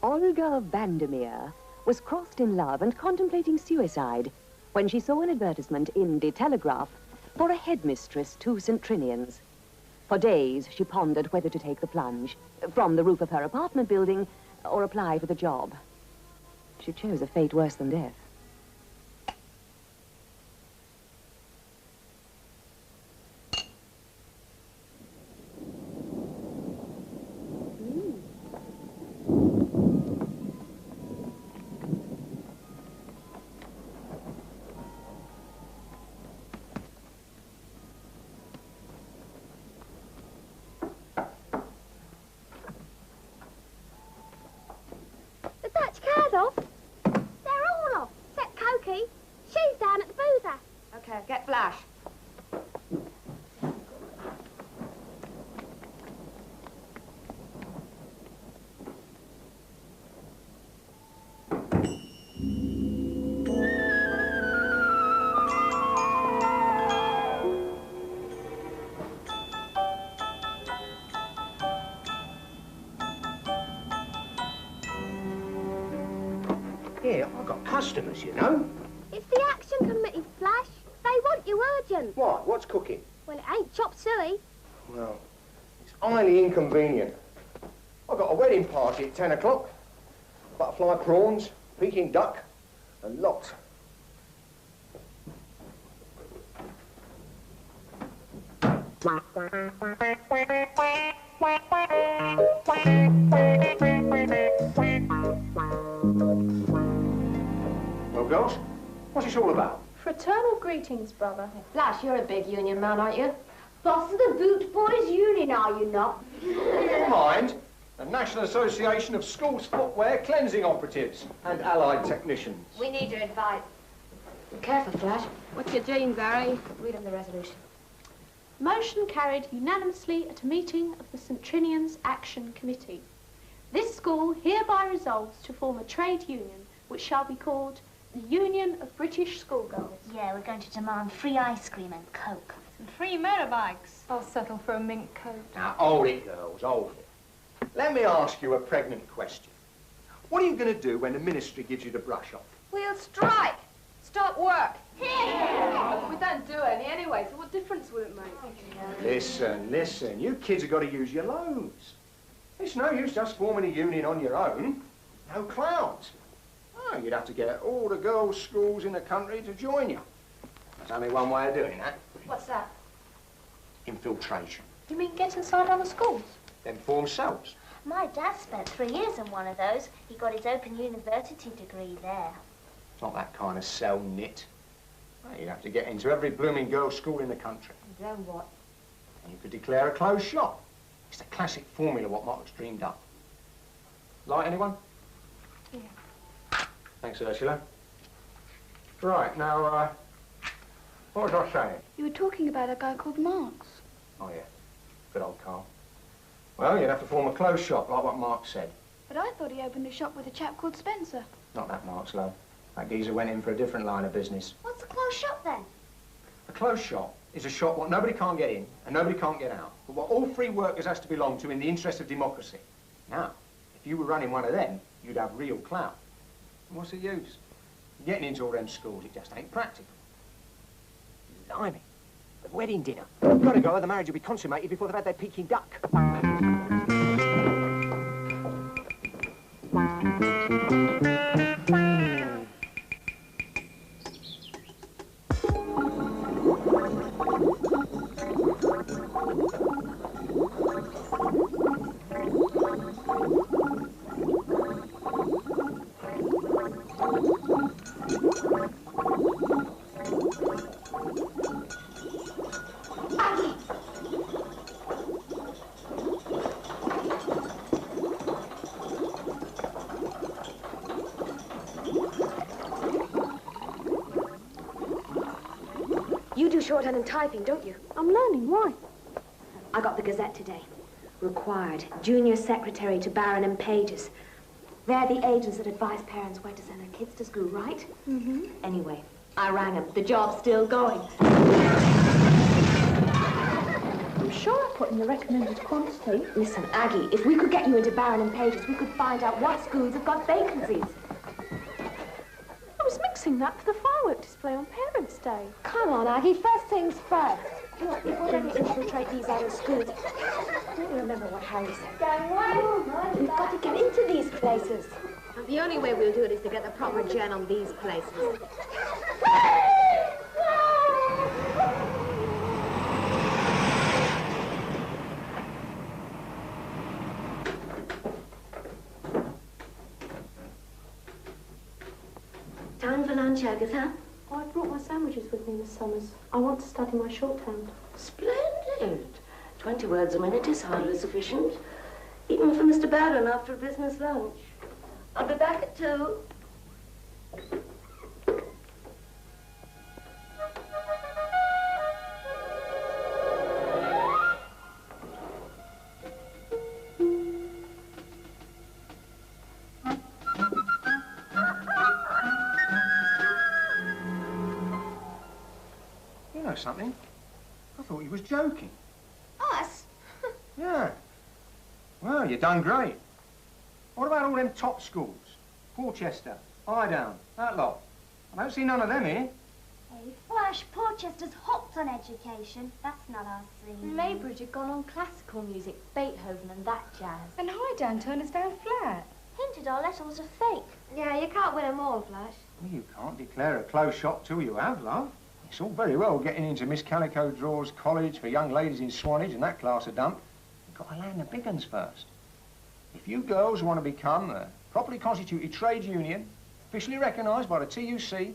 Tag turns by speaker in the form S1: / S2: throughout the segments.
S1: Olga Vandermeer was crossed in love and contemplating suicide when she saw an advertisement in the Telegraph for a headmistress to St Trinian's. For days, she pondered whether to take the plunge from the roof of her apartment building or apply for the job. She chose a fate worse than death.
S2: Get Flash.
S3: Yeah, I've got customers, you know.
S4: It's the Action Committee, Flash. They want you urgent.
S3: What? What's cooking?
S4: Well, it ain't chop suey.
S3: Well, it's highly inconvenient. I've got a wedding party at 10 o'clock. Butterfly prawns, Peking duck, a lot. Well, girls, what's this all about?
S5: Fraternal greetings, brother.
S2: Flash, you're a big union man, aren't you?
S4: Boss of the Boot Boys Union, are you not?
S3: You mind? The National Association of Schools Footwear Cleansing Operatives and Allied Technicians.
S2: We need your advice. Be careful, Flash.
S5: What's your jeans, Harry?
S2: Read them the resolution.
S5: Motion carried unanimously at a meeting of the St Trinian's Action Committee. This school hereby resolves to form a trade union which shall be called the Union of British Schoolgirls.
S6: Yeah, we're going to demand free ice cream and Coke.
S5: And free motorbikes. I'll settle for a mink coat.
S3: Now, hold it, girls, hold it. Let me ask you a pregnant question. What are you going to do when the ministry gives you the brush off?
S2: We'll strike. Stop work.
S5: We don't do any anyway, so what difference will it make?
S3: Listen, listen. You kids have got to use your loads. It's no use just forming a union on your own. No clowns. Oh, you'd have to get all the girls' schools in the country to join you. There's only one way of doing that.
S2: What's that?
S3: Infiltration.
S5: You mean get inside other schools?
S3: Then form cells.
S6: My dad spent 3 years in one of those. He got his Open University degree there.
S3: It's not that kind of cell knit. Well, you'd have to get into every blooming girls' school in the country.
S2: And then what?
S3: And you could declare a closed shop. It's the classic formula what Mark's dreamed up. Like anyone?
S5: Yeah.
S3: Thanks, Ursula. Right, now, what was I saying?
S5: You were talking about a guy called Marx.
S3: Oh, yeah. Good old Carl. Well, you'd have to form a closed shop, like what Mark said.
S5: But I thought he opened a shop with a chap called Spencer.
S3: Not that Mark's, love. That geezer went in for a different line of business.
S4: What's a closed shop, then?
S3: A closed shop is a shop what nobody can't get in and nobody can't get out, but what all free workers has to belong to in the interest of democracy. Now, if you were running one of them, you'd have real clout. And what's the use? Getting into all them schools, it just ain't practical. Blimey, the wedding dinner. Gotta go, or the marriage will be consummated before they've had their Peking duck.
S2: You do shorthand and typing, don't you?
S5: I'm learning. Why?
S2: I got the Gazette today. Required. Junior secretary to Barron and Pages. They're the agents that advise parents where to send their kids to school, right? Mm-hmm. Anyway, I rang them. The job's still going.
S5: I'm sure I put in the recommended quantity.
S2: Listen, Aggie, if we could get you into Barron and Page's, we could find out what schools have got vacancies.
S5: I was mixing that for the firework display on Parents' Day.
S2: Come on, Aggie, first things first. Look, if we're going to infiltrate these other schools, don't you remember what Harry said? We've got to get into these places. And the only way we'll do it is to get the proper gen on these places. Time for lunch, Agatha?
S5: Oh, I brought my sandwiches with me, Miss Summers. I want to study my shorthand.
S7: Splendid. 20 words a minute is hardly sufficient, even for Mr. Barron after a business lunch. I'll be back at 2.
S3: You know something? I thought you was joking.
S4: Us?
S3: Yeah. Well, you done great. What about all them top schools? Porchester, Highdown, that lot. I don't see none of them here.
S4: Hey, Flash, Porchester's hopped on education. That's not our scene.
S2: Maybridge had gone on classical music, Beethoven and that jazz.
S8: And Highdown turned us down flat.
S6: Hinted our letters are fake.
S2: Yeah, you can't win them all, Flash.
S3: Well, you can't declare a closed shop till you have, love. It's all very well getting into Miss Calico Draw's college for young ladies in Swanage and that class of dump. You've got to land the big uns first. If you girls want to become a properly constituted trade union, officially recognised by the TUC, then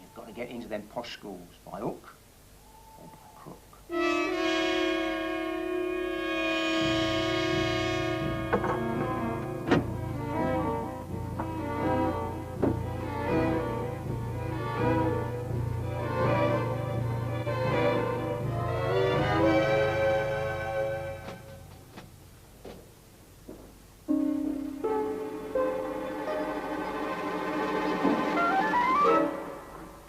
S3: you've got to get into them posh schools by hook or by crook.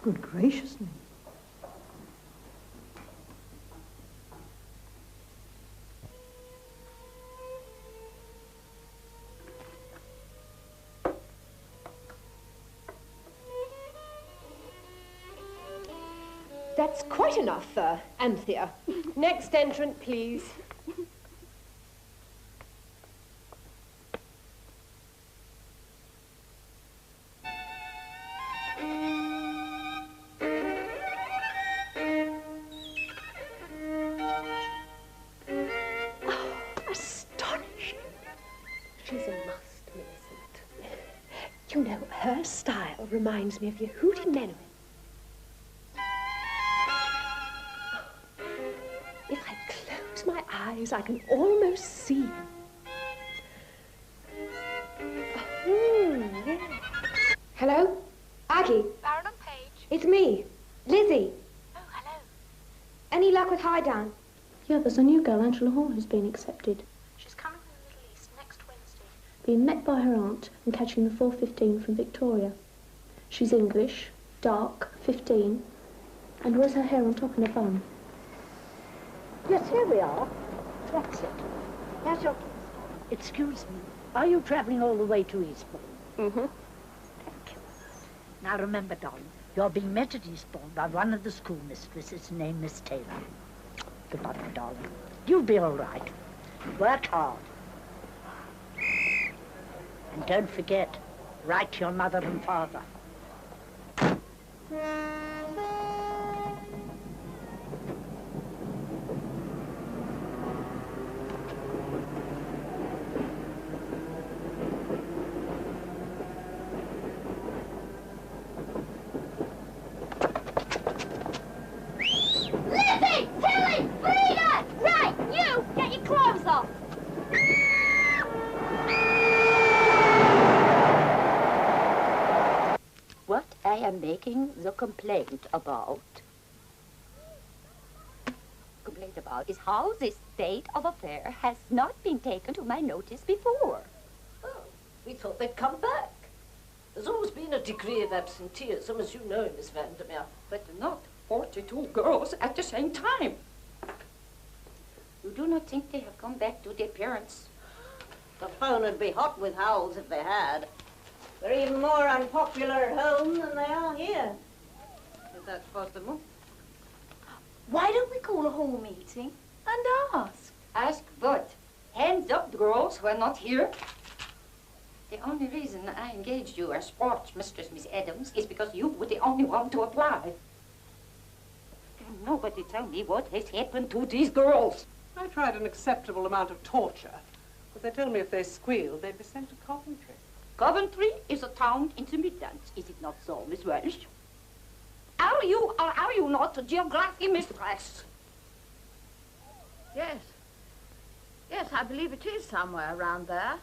S9: Good gracious me.
S8: That's quite enough, Anthea. Next entrant, please. You know, her style reminds me of your Hootie Menuhin. If I close my eyes, I can almost see him. Yeah.
S2: Hello? Aggie?
S4: Baron and Page.
S2: It's me, Lizzie.
S4: Oh, hello.
S2: Any luck with Highdown?
S5: Yeah, there's a new girl, Angela Hall, who's been accepted.
S4: She's coming from the Middle East next Wednesday.
S5: Being met by her aunt and catching the 4:15 from Victoria. She's English, dark, 15, and wears her hair on top in a bun.
S9: Yes, here we are. That's it. Here's your... Excuse me. Are you travelling all the way to Eastbourne?
S7: Mm-hmm.
S9: Thank you. Now remember, darling, you're being met at Eastbourne by one of the schoolmistresses named Miss Taylor. Goodbye, my darling. You'll be all right. Work hard. And don't forget, write to your mother and father.
S4: Lizzie! Tilly! Rita! Right, you! Get your clothes off!
S1: What I am making the complaint about is how this state of affair has not been taken to my notice before.
S10: We thought they'd come back. There's always been a degree of absenteeism, as you know, Miss Vandermeer.
S11: But not 42 girls at the same time. You do not think they have come back to their parents?
S10: The phone would be hot with howls if they had. They're even more unpopular at home than they are here. If that's possible.
S2: Why don't we call a hall meeting and ask?
S11: Ask what? Hands up, girls who are not here. The only reason I engaged you as sports mistress, Miss Adams, is because you were the only one to apply. Can nobody tell me what has happened to these girls?
S12: I tried an acceptable amount of torture, but they told me if they squealed, they'd be sent to Coventry.
S11: Coventry is a town in the Midlands, is it not so, Miss Welsh? Are you or are you not a geography mistress?
S9: Yes. Yes, I believe it is somewhere around there.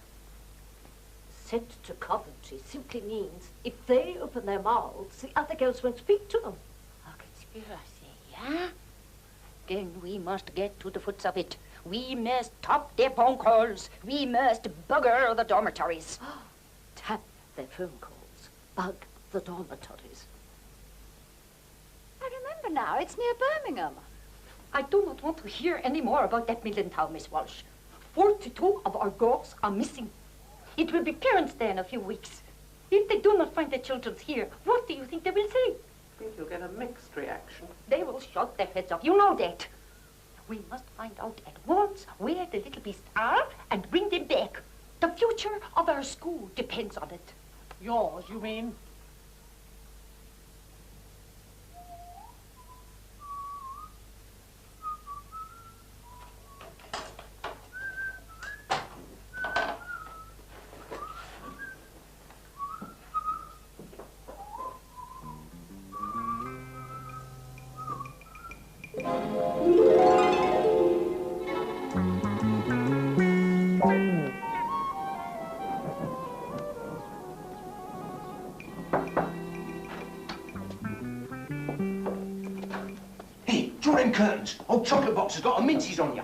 S10: Sent to Coventry simply means if they open their mouths, the other girls won't speak to them.
S11: A conspiracy, yeah? Then we must get to the foots of it. We must top their phone calls. We must bugger the dormitories.
S10: Tap their phone calls. Bug the dormitories.
S2: I remember now, it's near Birmingham.
S11: I do not want to hear any more about that Midland town, Miss Walsh. 42 of our girls are missing. It will be Parents' Day in a few weeks. If they do not find their children here, what do you think they will say?
S12: I think you'll get a mixed reaction.
S11: They will shut their heads off. You know that. We must find out at once where the little beasts are and bring them back. The future of our school depends on it.
S12: Yours, you mean?
S3: Curtains. Old chocolate box has got a minces on you.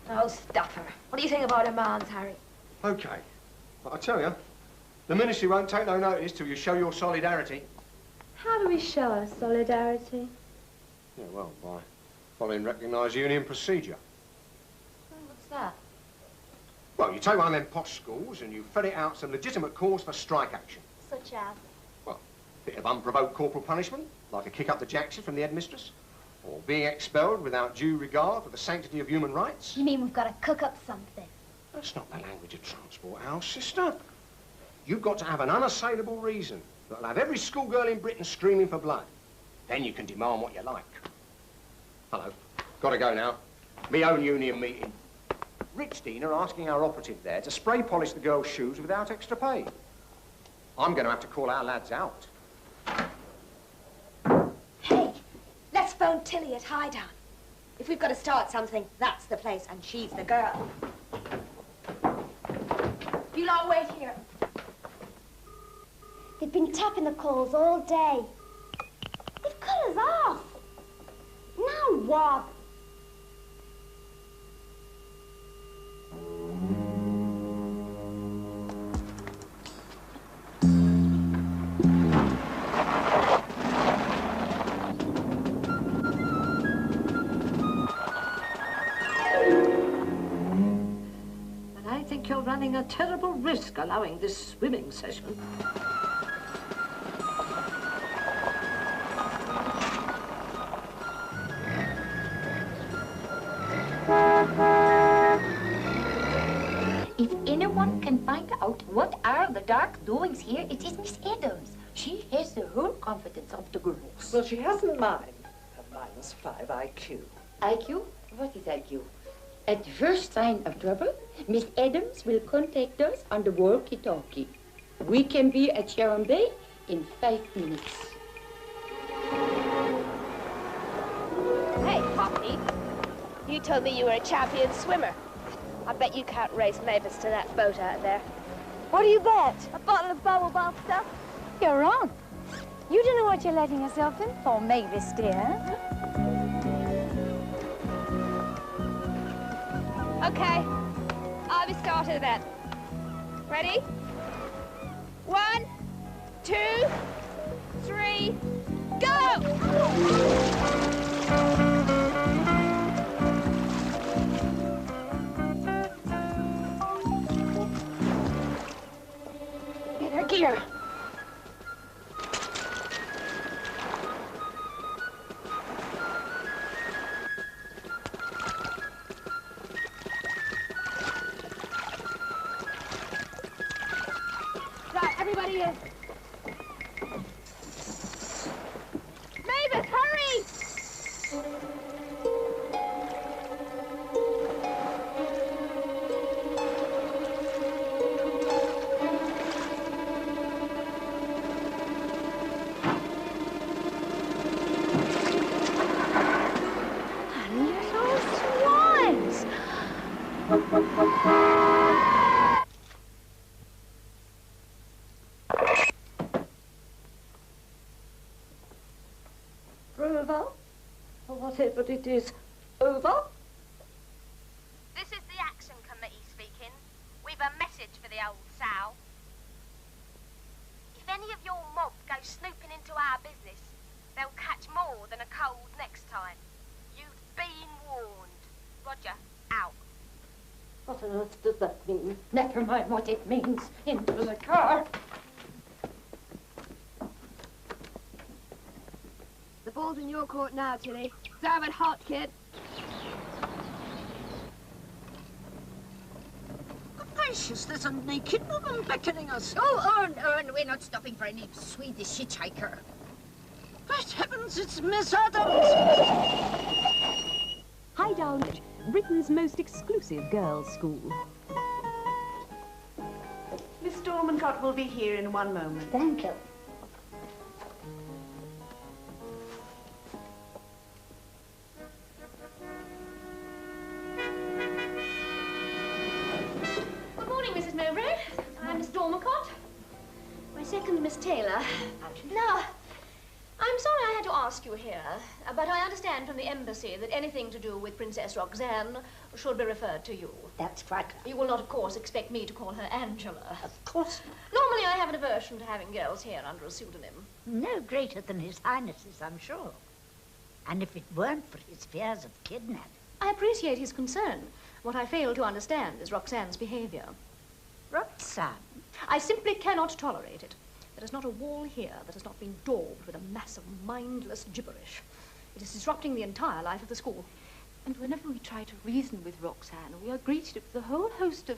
S2: Oh, stuff her. What do you think about demands, Harry?
S3: Okay. But I tell you, the ministry won't take no notice till you show your solidarity.
S5: How do we show our solidarity?
S3: Yeah, well, by following recognised union procedure.
S2: What's that?
S3: Well, you take one of them posh schools and you ferret out some legitimate cause for strike action.
S6: Such as?
S3: Well, a bit of unprovoked corporal punishment, like a kick up the jackson from the headmistress. Or being expelled without due regard for the sanctity of human rights.
S4: You mean we've got to cook up something?
S3: That's not the language of Transport House, sister. You've got to have an unassailable reason that'll have every schoolgirl in Britain screaming for blood. Then you can demand what you like. Hello. Got to go now. Me own union meeting. Richdean are asking our operative there to spray polish the girls' shoes without extra pay. I'm going to have to call our lads out.
S2: Let's phone Tilly at Highdown. If we've got to start something, that's the place, and she's the girl. You lot wait here.
S4: They've been tapping the calls all day. They've cut us off. Now what?
S10: You're running a terrible risk allowing this swimming session.
S11: If anyone can find out what are the dark doings here, it is Miss Adams. She has the whole confidence of the girls.
S12: Well, she hasn't mine. A -5 IQ.
S11: IQ? What is IQ? At first sign of trouble, Miss Adams will contact us on the walkie-talkie. We can be at Sharon Bay in 5 minutes.
S2: Hey, Poppy, you told me you were a champion swimmer. I bet you can't race Mavis to that boat out there.
S4: What do you bet? A bottle of bubble bath stuff? You're wrong. You don't know what you're letting yourself in for, Mavis, dear.
S2: Okay, I'll be started then.
S4: Ready? 1, 2, 3, go! Get her gear. Right, everybody in. Mavis, hurry! Little swines!
S7: Over, or whatever it is, over.
S13: This is the Action Committee speaking. We've a message for the old sow. If any of your mob go snooping into our business, they'll catch more than a cold next time. You've been warned. Roger, out.
S7: What on earth does that mean?
S11: Never mind what it means. Into the car.
S4: The ball's in your court now, Tilly. Serve it hot, kid.
S9: Good gracious, there's a naked woman beckoning us.
S11: Oh, Ern, we're not stopping for any Swedish hitchhiker.
S9: Great heavens, it's Miss Adams!
S1: Highdown, Britain's most exclusive girls' school.
S12: Miss Dormancott will be here in 1 moment.
S9: Thank you.
S2: Good morning, Mrs. Mowbray. I'm Miss Dormancott. My second Miss Taylor. Now, I'm sorry I had to ask you here, but I understand from the embassy that anything to do with Princess Roxanne should be referred to you.
S9: That's right.
S2: You will not, of course, expect me to call her Angela.
S9: Of course not.
S2: Normally, I have an aversion to having girls here under a pseudonym.
S9: No greater than His Highness's, I'm sure. And if it weren't for his fears of kidnapping.
S2: I appreciate his concern. What I fail to understand is Roxanne's behavior.
S9: Roxanne?
S2: I simply cannot tolerate it. There is not a wall here that has not been daubed with a mass of mindless gibberish. It is disrupting the entire life of the school.
S5: And whenever we try to reason with Roxanne, we are greeted with a whole host of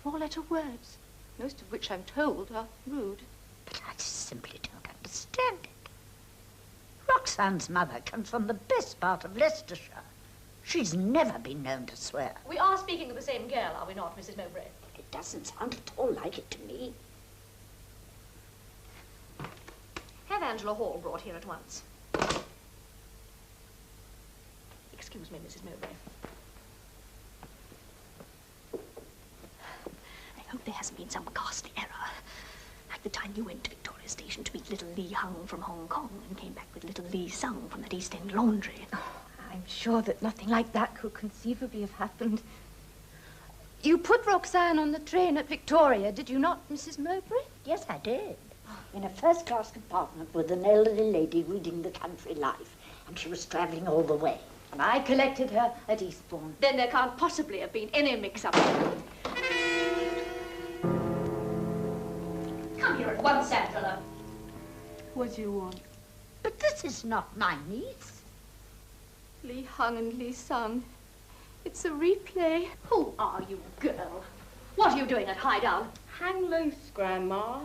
S5: 4-letter words, most of which, I'm told, are rude.
S9: But I simply don't understand it. Roxanne's mother comes from the best part of Leicestershire. She's never been known to swear.
S2: We are speaking of the same girl, are we not, Mrs. Mowbray?
S9: It doesn't sound at all like it to me.
S2: Have Angela Hall brought here at once. Excuse me, Mrs. Mowbray. I hope there hasn't been some ghastly error. Like the time you went to Victoria Station to meet little Lee Hung from Hong Kong and came back with little Lee Sung from that East End laundry.
S5: Oh, I'm sure that nothing like that could conceivably have happened. You put Roxanne on the train at Victoria, did you not, Mrs. Mowbray?
S9: Yes, I did. In a first-class compartment with an elderly lady reading The Country Life, and she was travelling all the way.
S5: And I collected her at Eastbourne.
S2: Then there can't possibly have been any mix-up. Come here at once, Angela.
S5: What do you want?
S9: But this is not my niece.
S5: Lee Hung and Lee Sung. It's a replay.
S2: Who are you, girl? What are you doing at Highdown?
S14: Hang loose, Grandma.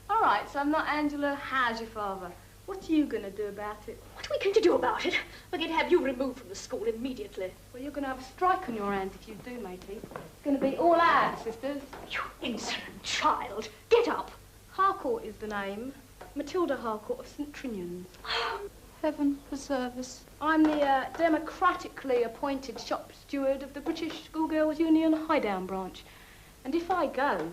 S14: All right, so I'm not Angela. How's your father? What are you going to do about it?
S2: What are we going to do about it? We're going to have you removed from the school immediately.
S14: Well, you're going to have a strike on your hands if you do, matey. It's going to be all out, sisters.
S2: You insolent child. Get up.
S14: Harcourt is the name. Matilda Harcourt of St Trinian.
S5: Heaven preserve us.
S14: I'm the democratically appointed shop steward of the British Schoolgirls Union Highdown branch. And if I go,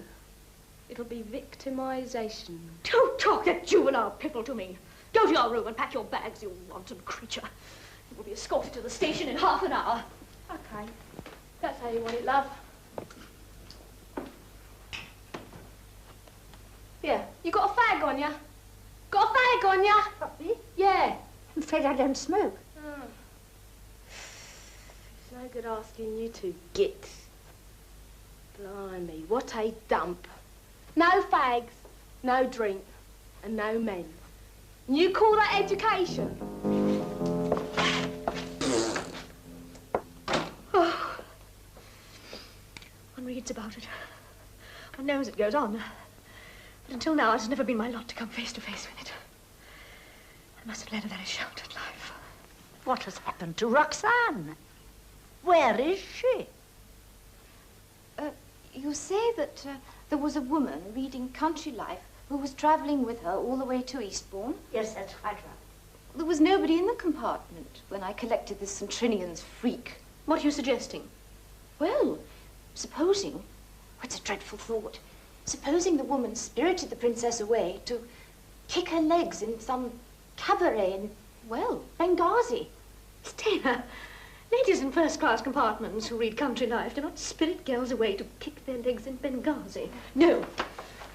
S14: it'll be victimisation.
S2: Don't talk that juvenile piffle to me. Go to your room and pack your bags, you wanton creature. You will be escorted to the station in half an hour.
S14: Okay. That's how you want it, love. Yeah, you got a fag on ya? Got a fag on ya?
S9: Me?
S14: Yeah.
S9: I'm afraid I don't smoke.
S14: Oh. It's no good asking you to git. Blimey, what a dump. No fags, no drink, and no men. And you call that education? Oh. One reads about it. One knows it goes on. But until now, it has never been my lot to come face to face with it. I must have led a very sheltered life.
S9: What has happened to Roxanne? Where is she?
S15: You say that there was a woman reading Country Life who was travelling with her all the way to Eastbourne?
S9: Yes, that's quite right.
S15: There was nobody in the compartment when I collected the St Trinian's freak.
S14: What are you suggesting?
S15: Well, supposing, it's a dreadful thought, supposing the woman spirited the princess away to kick her legs in some cabaret in, well, Benghazi.
S14: Stella, ladies in first-class compartments who read Country Life do not spirit girls away to kick their legs in Benghazi. No,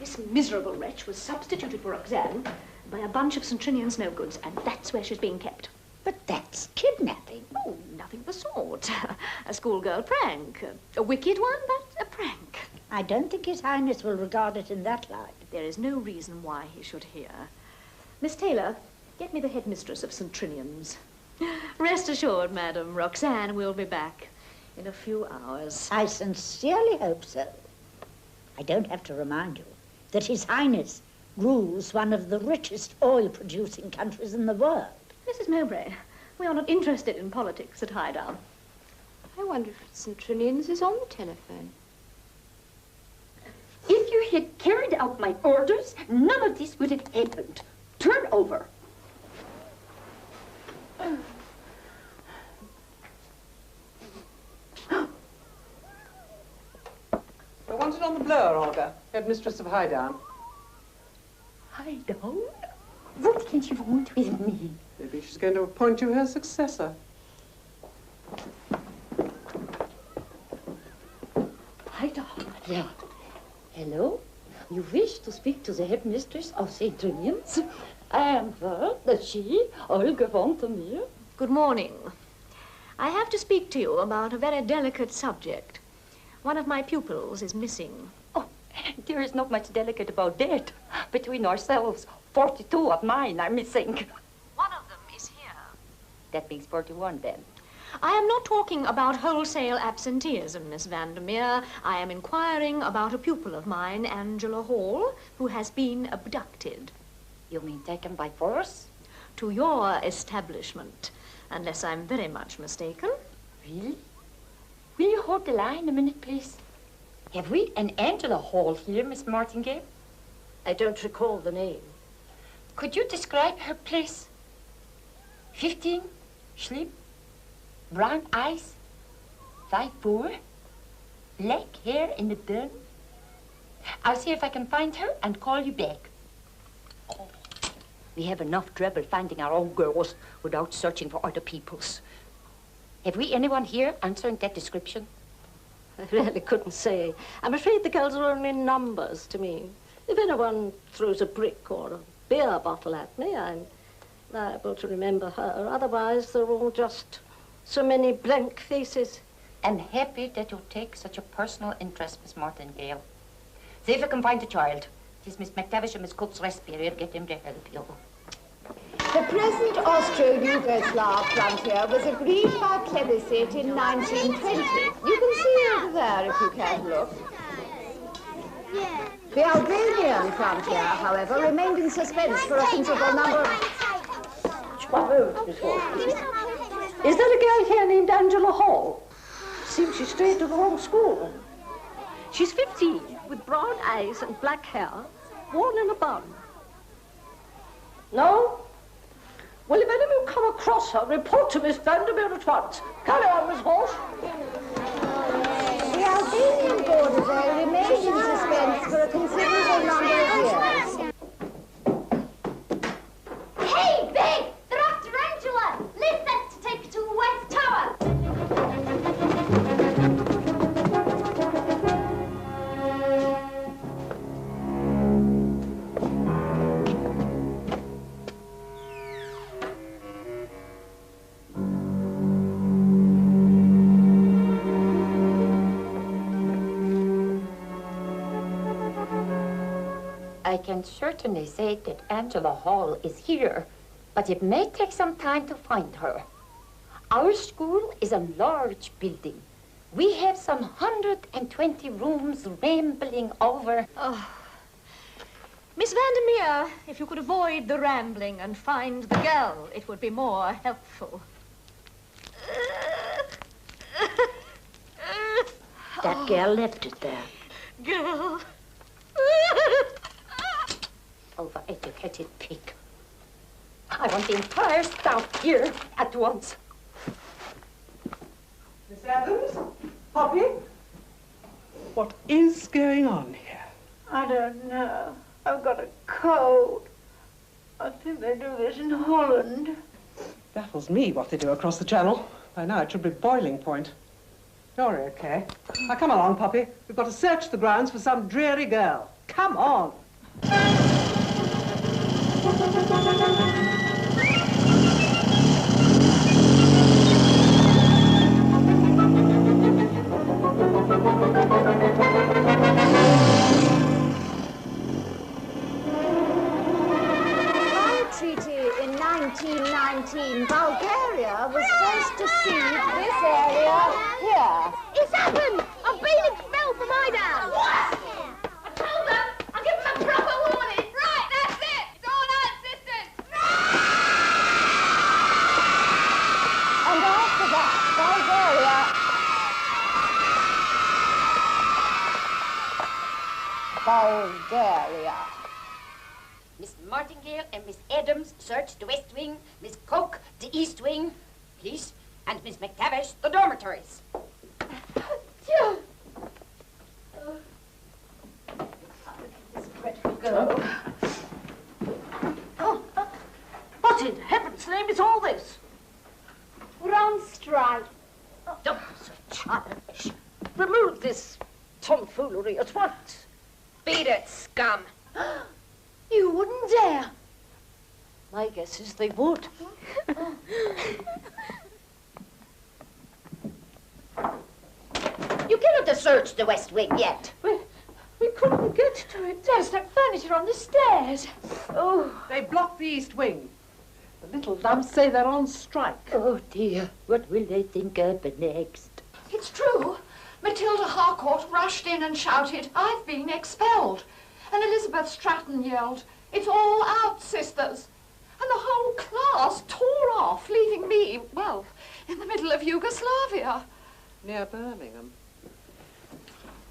S14: this miserable wretch was substituted for Roxanne by a bunch of St Trinian's no-goods, and that's where she's being kept.
S9: But that's kidnapping.
S14: Oh, nothing of the sort. A schoolgirl prank. A wicked one, but a prank.
S9: I don't think His Highness will regard it in that light.
S14: There is no reason why he should hear. Miss Taylor, get me the headmistress of St Trinian's. Rest assured, madam, Roxanne will be back in a few hours.
S9: I sincerely hope so. I don't have to remind you that His Highness rules one of the richest oil-producing countries in the world.
S14: Mrs. Mowbray, we are not interested in politics at Highdown.
S15: I wonder if St Trinian's is on the telephone.
S11: If you had carried out my orders, none of this would have happened. Turn over.
S12: I want it on the blower, Olga, headmistress of Highdown.
S11: Highdown? What can she want with me?
S12: Maybe she's going to appoint you her successor.
S11: Highdown? Yeah. Hello? You wish to speak to the headmistress of St Trinian's? I am heard that she, Olga von der Meer.
S14: Good morning. I have to speak to you about a very delicate subject. One of my pupils is missing.
S11: Oh, there is not much delicate about that. Between ourselves, 42 of mine are missing.
S14: One of them is here.
S11: That makes 41 then.
S14: I am not talking about wholesale absenteeism, Miss Vandermeer. I am inquiring about a pupil of mine, Angela Hall, who has been abducted.
S11: You mean taken by force?
S14: To your establishment, unless I'm very much mistaken.
S11: Really? Will you hold the line a minute, please? Have we an Angela Hall here, Miss Martingale?
S7: I don't recall the name.
S11: Could you describe her place? 15, slim, brown eyes, 5'4", black hair in a bun. I'll see if I can find her and call you back. Oh, we have enough trouble finding our own girls without searching for other people's. Have we anyone here answering that description?
S7: I really couldn't say. I'm afraid the girls are only numbers to me. If anyone throws a brick or a beer bottle at me, I'm liable to remember her. Otherwise, they're all just so many blank faces.
S11: I'm happy that you take such a personal interest, Miss Martingale. See if you can find the child. It is Miss McTavish and Miss Cook's rest period. Get them to help you.
S16: The present Austro-Yugoslav frontier was agreed by plebiscite in 1920. You can see it over there if you care to look. The Albanian frontier, however, remained in suspense for a considerable number of...
S7: Is there a girl here named Angela Hall? Seems she strayed to the wrong school. She's 15, with brown eyes and black hair, worn in a bun. No? Well, if any of you come across her, report to Miss Vandermeer at once. Carry on, Miss Horse.
S16: The Albanian border there remained in suspense for a considerable number of years.
S2: Hey, Big! They're after Angela! Leave that to take her to the West Tower!
S11: I can certainly say that Angela Hall is here, but it may take some time to find her. Our school is a large building. We have some 120 rooms rambling over.
S14: Oh. Miss Vandermeer, if you could avoid the rambling and find the girl, it would be more helpful.
S9: That girl left it there.
S14: Girl.
S11: Overeducated pig. I want the entire staff here at once.
S12: Miss Adams? Poppy? What is going on here?
S9: I don't know. I've got a cold. I think they do this in Holland.
S12: Baffles me what they do across the channel. By now it should be boiling point. You're okay. Now come along, Poppy. We've got to search the grounds for some dreary girl. Come on.
S16: Treaty in 1919, Bulgaria was first to cede this area here.
S2: It's happened! I've been expelled from Idaho! What? I told them! I'll give them a proper warning! Right, that's it! It's all out, sisters!
S16: And after that, Bulgaria.
S11: Miss Martingale and Miss Adams search the West Wing, Miss Coke the East Wing, please, and Miss McTavish the dormitories.
S9: What in heaven's name is all this?
S2: We're on strike.
S9: Don't be so childish. Remove this tomfoolery at once.
S13: Beat it, scum.
S14: You wouldn't dare.
S9: My guess is they would.
S11: You cannot have searched the West Wing yet.
S14: We couldn't get to it. There's that furniture on the stairs.
S12: Oh. They blocked the East Wing. The little lumps say they're on strike.
S11: Oh, dear. What will they think of next?
S17: It's true. Matilda Harcourt rushed in and shouted, "I've been expelled." And Elizabeth Stratton yelled, "It's all out, sisters." And the whole class tore off, leaving me, well, in the middle of Yugoslavia.
S12: Near Birmingham.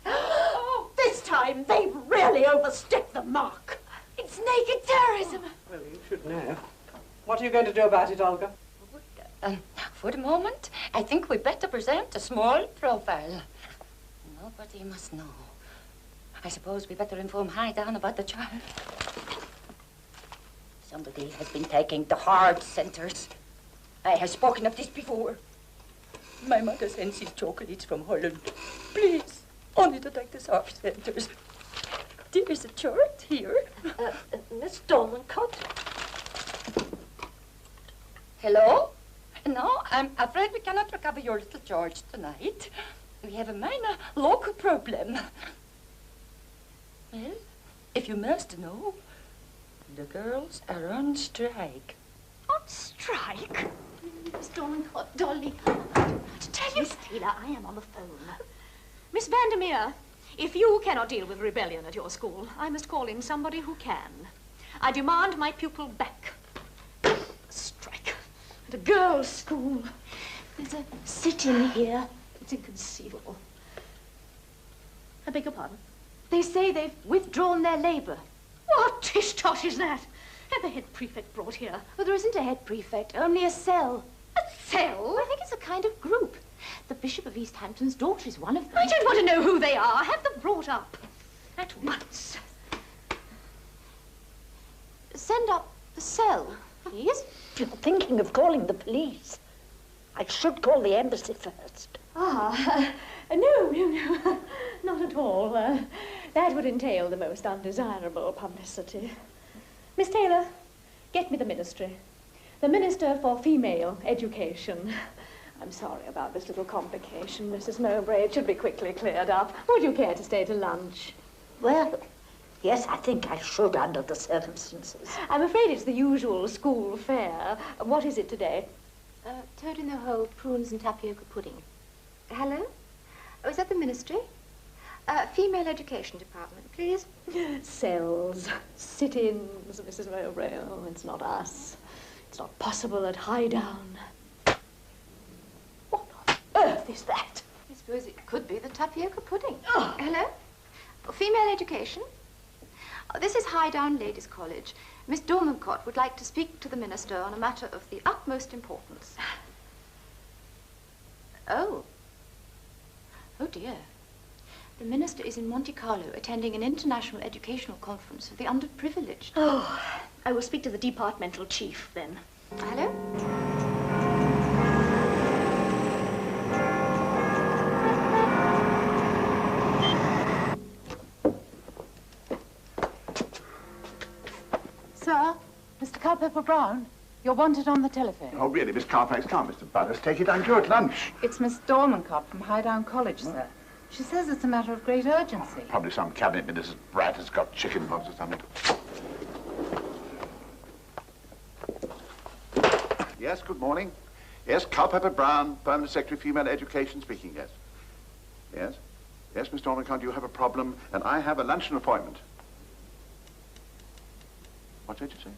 S9: Oh, this time they've really overstepped the mark.
S14: It's naked terrorism.
S12: Well, you should know. What are you going to do about it, Olga?
S11: For the moment, I think we better present a small profile. Nobody must know. I suppose we better inform High Down about the child. Somebody has been taking the hard centers. I have spoken of this before. My mother sends these chocolates from Holland. Please, only to take the soft centers. There is a chart here.
S9: Miss Dormancott?
S11: Hello? No, I'm afraid we cannot recover your little George tonight. We have a minor local problem. Well, if you must know, the girls are on strike.
S14: On strike? Miss Dormancott, Dolly, to tell you...
S9: Miss Taylor, I am on the phone.
S14: Miss Vandermeer, if you cannot deal with rebellion at your school, I must call in somebody who can. I demand my pupil back. Strike. At a girls' school. There's a sit-in here. It's inconceivable. I beg your pardon? They say they've withdrawn their labour. What tish-tosh is that? Have the head prefect brought here?
S15: Well, there isn't a head prefect, only a cell.
S14: A cell?
S15: I think it's a kind of group. The Bishop of East Hampton's daughter is one of them.
S14: I don't want to know who they are. Have them brought up. At once.
S15: Send up the cell, please.
S9: You're thinking of calling the police. I should call the embassy first.
S14: No, not at all. That would entail the most undesirable publicity. Miss Taylor, get me the ministry. The Minister for Female Education. I'm sorry about this little complication, Mrs. Mowbray. It should be quickly cleared up. Would you care to stay to lunch?
S9: Well, Yes, I think I should under the circumstances.
S14: I'm afraid it's the usual school fare. What is it today?
S15: Toad in the hole, prunes and tapioca pudding. Hello? Oh, is that the ministry? Female education department, please.
S14: Cells, sit-ins, Mrs. Mowbray. Oh, it's not us. It's not possible at Highdown. What on earth is that?
S15: I suppose it could be the tapioca pudding. Oh. Hello? Oh, female education? Oh, this is Highdown Ladies' College. Miss Dormancott would like to speak to the minister on a matter of the utmost importance. Oh. Oh, dear. The minister is in Monte Carlo attending an international educational conference for the underprivileged.
S14: Oh, I will speak to the departmental chief then.
S15: Hello?
S18: Sir, Mr. Culpepper Brown, you're wanted on the telephone.
S19: Oh, really, Miss Carfax can't, Mr. Butters. Take it, I'm due at lunch.
S18: It's Miss Dormancott from Highdown College, sir. She says it's a matter of great urgency.
S19: Probably some cabinet minister's brat has got chicken pox or something. Yes, good morning. Yes, Culpepper Brown, Permanent Secretary, Female Education speaking, yes. Yes? Yes, Miss Dormancott, you have a problem, and I have a luncheon appointment. What did you say?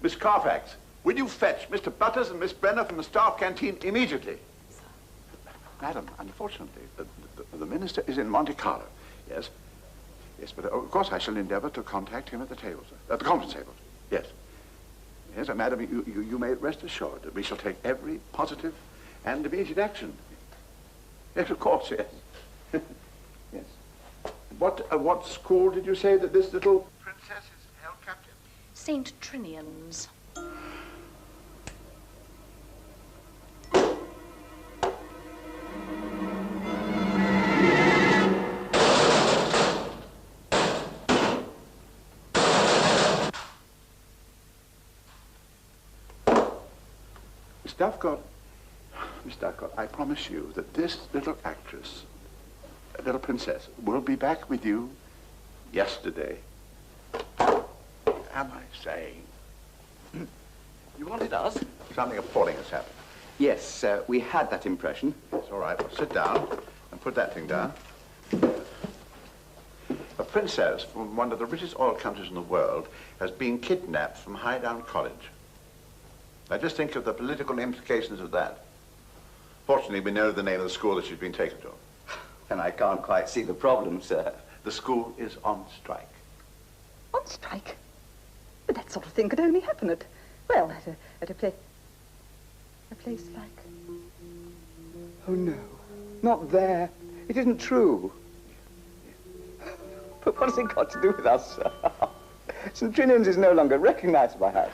S19: Miss Carfax, will you fetch Mr. Butters and Miss Brenner from the staff canteen immediately? Madam, unfortunately, the minister is in Monte Carlo. Yes. Yes, but of course I shall endeavor to contact him at the table, sir. At the conference table. Yes. Yes, and madam, you may rest assured that we shall take every positive and immediate action. Yes, of course, yes. Yes. What school did you say that this little princess is held captive?
S14: St. Trinian's.
S19: Miss Duffcott, I promise you that this little actress, little princess, will be back with you yesterday. Am I saying?
S20: You wanted us?
S19: Something appalling has happened.
S20: Yes, we had that impression.
S19: It's all right. Well, sit down and put that thing down. A princess from one of the richest oil countries in the world has been kidnapped from Highdown College. Now, just think of the political implications of that. Fortunately, we know the name of the school that she's been taken to.
S20: And I can't quite see the problem, sir.
S19: The school is on strike.
S21: On strike? But that sort of thing could only happen at, well, at a place like...
S20: Oh, no. Not there. It isn't true. But what has it got to do with us, sir? St. Trinian's is no longer recognized by us.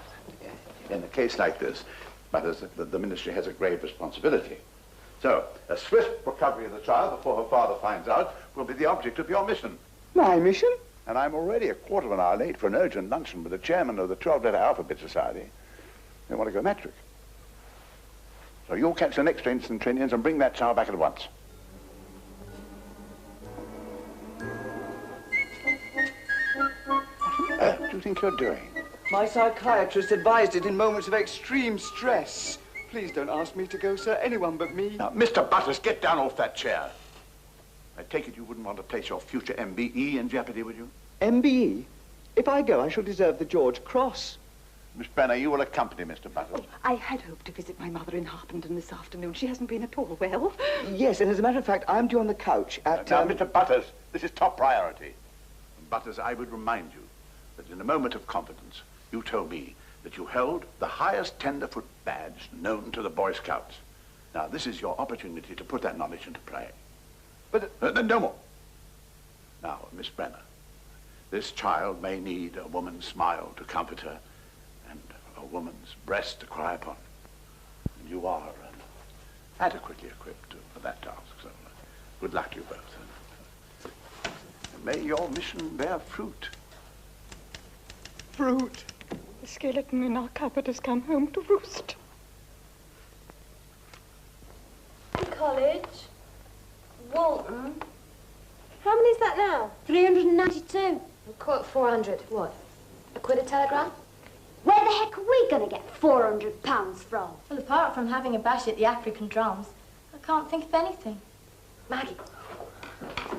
S19: In a case like this, matters the ministry has a grave responsibility. So, a swift recovery of the child before her father finds out will be the object of your mission.
S20: My mission?
S19: And I'm already a quarter of an hour late for an urgent luncheon with the chairman of the 12-letter alphabet society. They want to go metric. So you'll catch the next train to St. Trinian's and bring that child back at once. What on earth do you think you're doing?
S20: My psychiatrist advised it in moments of extreme stress. Please don't ask me to go, sir. Anyone but me.
S19: Now, Mr. Butters, get down off that chair. I take it you wouldn't want to place your future MBE in jeopardy, would you?
S20: MBE? If I go, I shall deserve the George Cross.
S19: Miss Brenner, you will accompany Mr. Butters.
S21: I had hoped to visit my mother in Harpenden this afternoon. She hasn't been at all well.
S20: Yes, and as a matter of fact, I'm due on the couch at...
S19: Now, Mr. Butters, this is top priority. And Butters, I would remind you that in a moment of confidence, you told me that you held the highest tenderfoot badge known to the Boy Scouts. Now, this is your opportunity to put that knowledge into play. But no more. Now, Miss Brenner, this child may need a woman's smile to comfort her and a woman's breast to cry upon. And you are adequately equipped for that task. So good luck to you both. And may your mission bear fruit.
S21: Fruit? The skeleton in our cupboard has come home to roost.
S15: College, Walton, How many is that now?
S2: 392.
S15: We'll call it 400. What? A quid a telegram?
S2: Where the heck are we going to get £400 from?
S15: Well, apart from having a bash at the African drums, I can't think of anything. Maggie,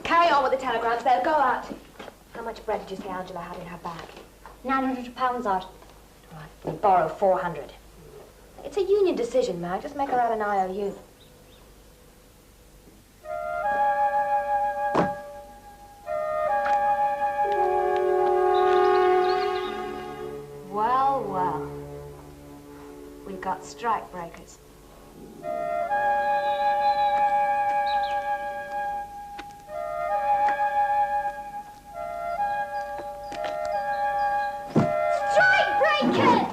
S15: carry on with the telegrams. They'll go out. How much bread did you say Angela had in her bag?
S2: £900 odd.
S15: Right, we borrow 400. It's a union decision, Mag. Just make her out an IOU. Well, well. We've got strike breakers.
S2: Strike breakers!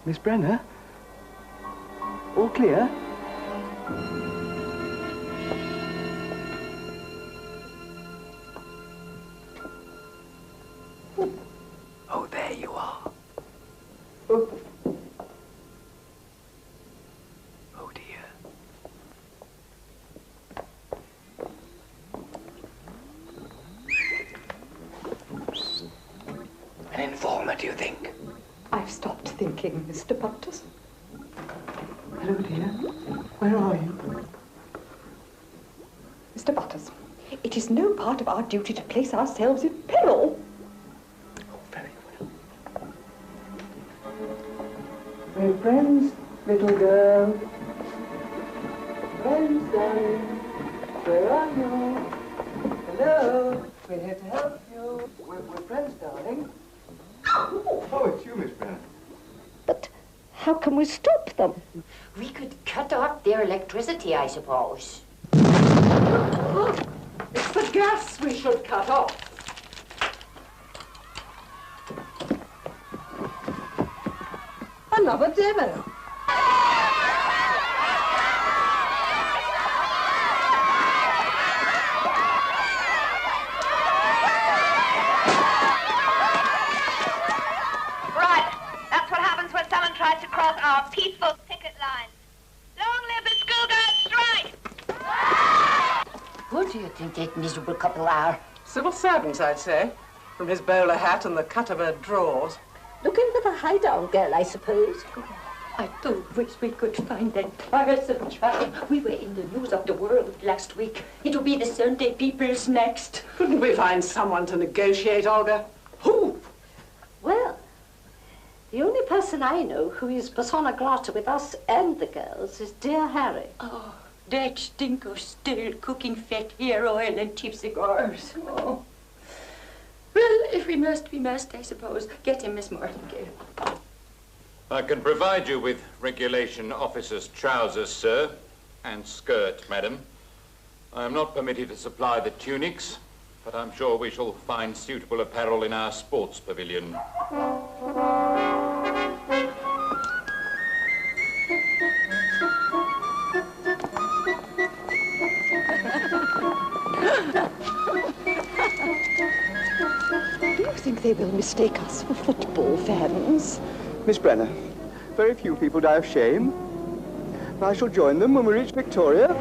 S20: Miss Brenner? All clear? Oh, there you are. Oh. Oh, dear. An informer, do you think?
S21: I've stopped thinking, Mr. Butters. Hello, dear. Where are you? Mr. Butters, it is no part of our duty to place ourselves in peril.
S20: Oh, very well. We're friends, little girl. Friends, darling. Where are you? Hello. We're here to help you. We're friends, darling. Oh, it's you, Miss Brenner.
S7: How can we stop them?
S11: We could cut off their electricity, I suppose.
S12: It's the gas we should cut off. Another demo.
S13: Tries to cross our peaceful picket lines. Long live the schoolgirl strike!
S11: Who do you think that miserable couple are?
S12: Civil servants, I'd say, from his bowler hat and the cut of her drawers.
S7: Looking for the hideout girl, I suppose.
S11: I do wish we could find that tiresome child. We were in the news of the world last week. It'll be the Sunday People's next.
S12: Couldn't we find someone to negotiate, Olga? Who?
S7: Well, the only person I know who is persona grata with us and the girls is dear Harry.
S11: Oh, that stinker still cooking fat hair oil and cheap cigars. Oh. Well, if we must, we must, I suppose. Get him, Miss Martingale.
S8: I can provide you with regulation officer's trousers, sir, and skirt, madam. I am not permitted to supply the tunics, but I'm sure we shall find suitable apparel in our sports pavilion.
S21: Do you think they will mistake us for football fans?
S20: Miss Brenner, very few people die of shame. I shall join them when we reach Victoria.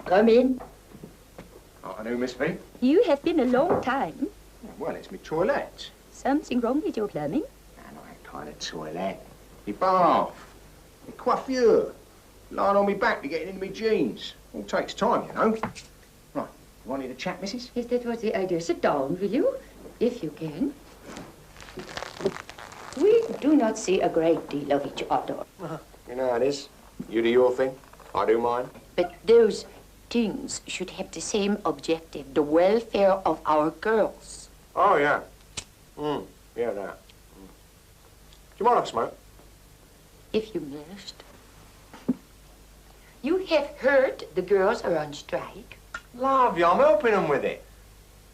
S11: Come in.
S3: I do, Miss V.
S6: You have been a long time.
S3: Well, it's me toilet.
S6: Something wrong with your plumbing?
S3: And I kind of toilet. Me bath. Me coiffure. Lying on me back to get into me jeans. All takes time, you know. Right, you wanted to chat, missus?
S6: Yes, that was the idea. Sit down, will you? If you can. We do not see a great deal of each other.
S3: You know how it is. You do your thing, I do mine.
S6: But those things should have the same objective, the welfare of our girls.
S3: Oh, yeah. Yeah, that. Do you mind if I smoke?
S6: If you must. You have heard the girls are on strike.
S3: Love you, I'm helping them with it.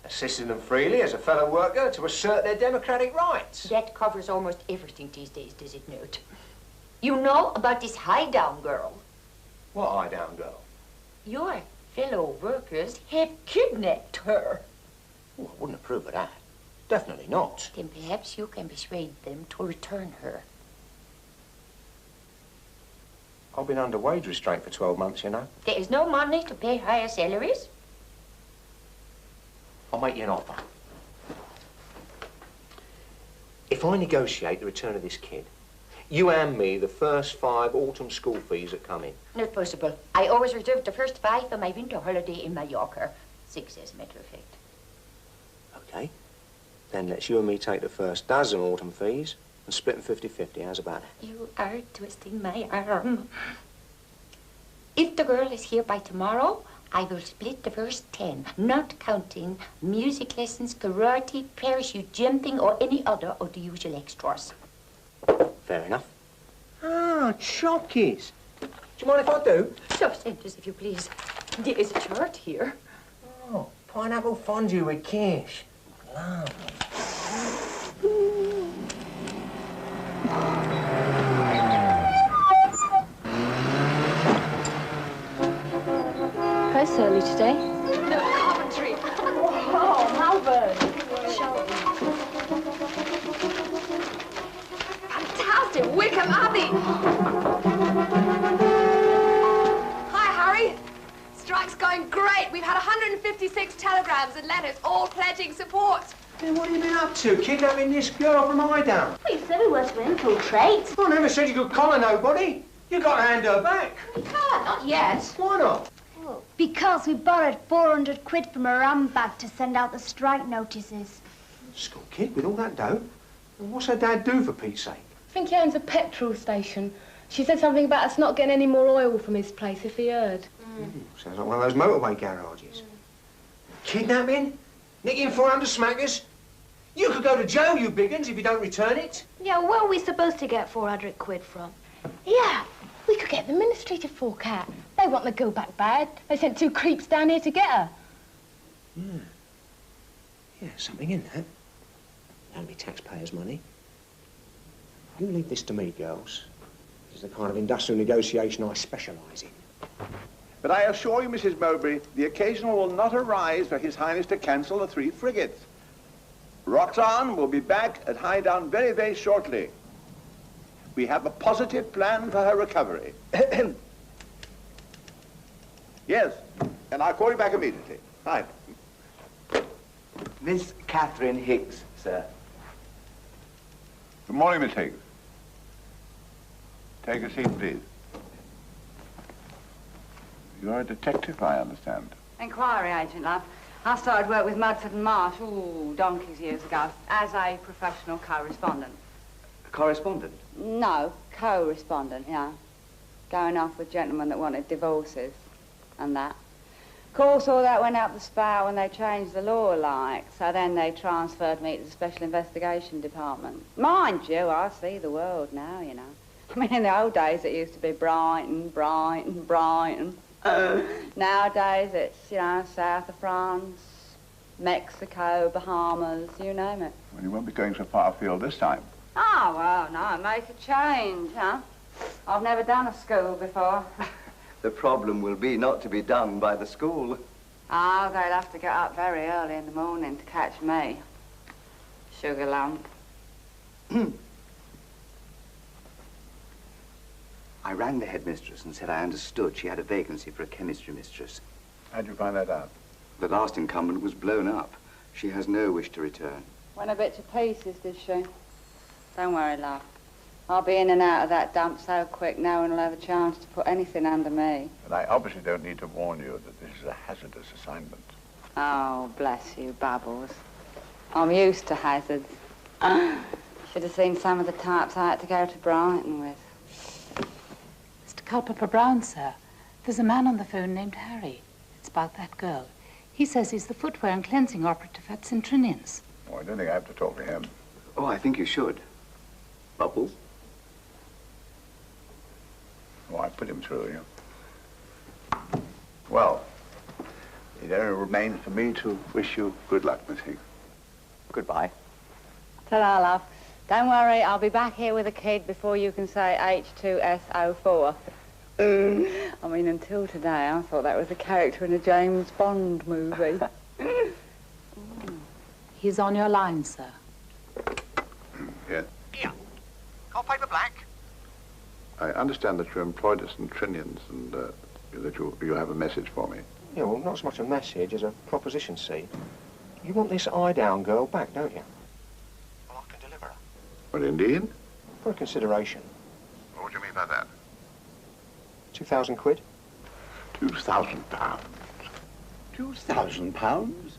S3: Assisting them freely as a fellow worker to assert their democratic rights.
S6: That covers almost everything these days, does it not? You know about this high-down girl?
S3: What high-down girl?
S6: Your fellow workers have kidnapped her.
S3: Oh, I wouldn't approve of that. Definitely not.
S6: Then perhaps you can persuade them to return her.
S3: I've been under wage restraint for 12 months, you know.
S6: There is no money to pay higher salaries?
S3: I'll make you an offer. If I negotiate the return of this kid, you hand me the first 5 autumn school fees that come in.
S6: Not possible. I always reserve the first 5 for my winter holiday in Mallorca. 6, as a matter of fact.
S3: Okay. Then let's you and me take the first dozen autumn fees and split them 50-50. How's about it?
S6: You are twisting my arm. If the girl is here by tomorrow, I will split the first 10, not counting music lessons, karate, parachute jumping, or any other of the usual extras.
S3: Fair enough. Ah, chockies. Do you mind if I do?
S6: Self-centers, if you please. There is a chart here.
S3: Oh, pineapple fondue with quiche. Lovely.
S4: Press early today.
S14: No, Coventry.
S4: Oh, Malvern.
S14: Fantastic. Wickham Abbey. Hi, Harry. Strike's going great. We've had 156 telegrams and letters, all pledging support.
S3: Then what have you been up to? Kidnapping this girl from Highdown?
S4: Well, you said we were to infiltrate.
S3: I never said you could collar nobody. You got to hand her back.
S14: We can't, not yet.
S3: Why not?
S4: Because we borrowed 400 quid from a rum bag to send out the strike notices.
S3: School kid with all that dough? And what's her dad do, for Pete's sake?
S22: I think he owns a petrol station. She said something about us not getting any more oil from his place, if he heard.
S3: Sounds like one of those motorway garages. Kidnapping? Nicking 400 smackers? You could go to jail, you big uns, if you don't return it.
S4: Yeah, where are we supposed to get 400 quid from?
S22: Yeah, we could get the ministry to fork out. They want the girl back bad. They sent 2 creeps down here to get her.
S3: Yeah, something in that. That'll be taxpayers' money. You leave this to me, girls. This is the kind of industrial negotiation I specialise in.
S19: But I assure you, Mrs. Mowbray, the occasion will not arise for His Highness to cancel the 3 frigates. Roxanne will be back at Highdown very, very shortly. We have a positive plan for her recovery. Yes, and I'll call you back immediately. Hi.
S20: Miss Catherine Higgs, sir.
S19: Good morning, Miss Higgs. Take a seat, please. You're a detective, I understand.
S23: Inquiry agent, love. I started work with Mudford and Marsh, donkeys years ago, as a professional correspondent.
S20: Correspondent?
S23: No, co-respondent, yeah. Going off with gentlemen that wanted divorces and that. Of course, all that went out the spout when they changed the law, like, so then they transferred me to the Special Investigation Department. Mind you, I see the world now, you know. I mean, in the old days, it used to be Brighton, Brighton, Brighton. Nowadays, it's, you know, south of France, Mexico, Bahamas, you name it.
S19: Well, you won't be going so far afield this time.
S23: Oh, well, no, make a change, huh? I've never done a school before.
S20: The problem will be not to be done by the school.
S23: Oh, they'll have to get up very early in the morning to catch me. Sugar lump.
S20: I rang the headmistress and said I understood she had a vacancy for a chemistry mistress.
S19: How'd you find that out?
S1: The last incumbent was blown up. She has no wish to return.
S23: Went a bit to pieces, did she? Don't worry, love. I'll be in and out of that dump so quick no one will have a chance to put anything under me.
S19: And I obviously don't need to warn you that this is a hazardous assignment.
S23: Oh, bless you, Bubbles. I'm used to hazards. Should have seen some of the types I had to go to Brighton with.
S18: Mr. Culpeper Brown, sir. There's a man on the phone named Harry. It's about that girl. He says he's the footwear and cleansing operative at St Trinian's.
S19: Oh, I don't think I have to talk to him.
S1: Oh, I think you should. Bubbles?
S19: Oh, I put him through you. Well, it only remains for me to wish you good luck, Miss Higgs.
S1: Goodbye.
S23: Ta-ra, love. Don't worry, I'll be back here with a kid before you can say H2SO4. I mean, until today, I thought that was a character in a James Bond movie.
S18: He's on your line, sir.
S19: Yeah.
S3: Here. Got paper black?
S19: I understand that you're employed at St Trinian's and that you have a message for me.
S3: Yeah, well, not so much a message as a proposition, see. You want this eye-down girl back, don't you? Well, I can deliver her.
S19: Well, indeed.
S3: For a consideration.
S19: What do you mean by that?
S3: 2,000 quid.
S19: 2,000 pounds. 2,000 pounds?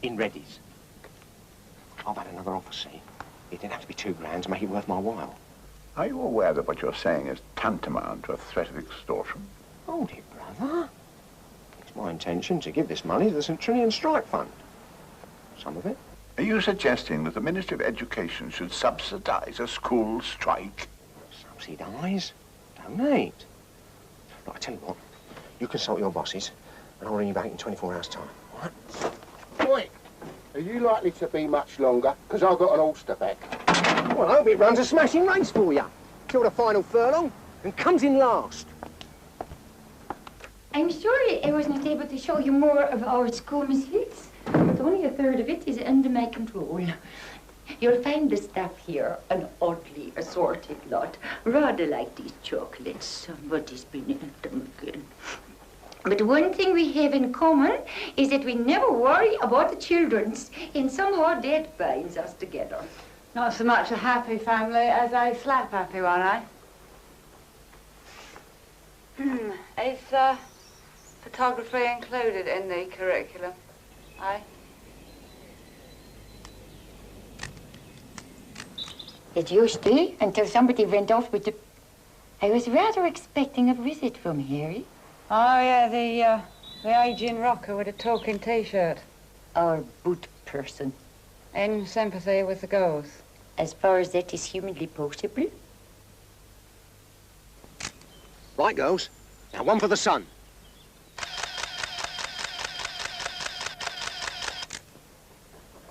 S3: In readies. I've had another offer, see. It didn't have to be 2 grand to make it worth my while.
S19: Are you aware that what you're saying is tantamount to a threat of extortion?
S3: Hold it, brother. It's my intention to give this money to the St Trinian Strike Fund. Some of it.
S19: Are you suggesting that the Ministry of Education should subsidise a school strike?
S3: Subsidise? Donate. Look, I tell you what. You consult your bosses, and I'll ring you back in 24 hours' time, all right?
S5: Oi, are you likely to be much longer? Because I've got an Ulster back.
S3: Well, I hope it runs a smashing race for you. Till the final furlong, and comes in last.
S6: I'm sorry I was not able to show you more of our school misfits, but only a third of it is under my control. You'll find the staff here an oddly assorted lot, rather like these chocolates. Somebody's been in them again. But one thing we have in common is that we never worry about the children's, and somehow that binds us together.
S23: Not so much a happy family as a slap happy one, eh? Is photography included in the curriculum, eh?
S6: It used to, until somebody went off with the... I was rather expecting a visit from Harry.
S23: Oh, yeah, the aging rocker with a talking T-shirt.
S6: Our boot person.
S23: In sympathy with the girls.
S6: As far as that is humanly possible.
S3: Right, girls. Now, one for the sun.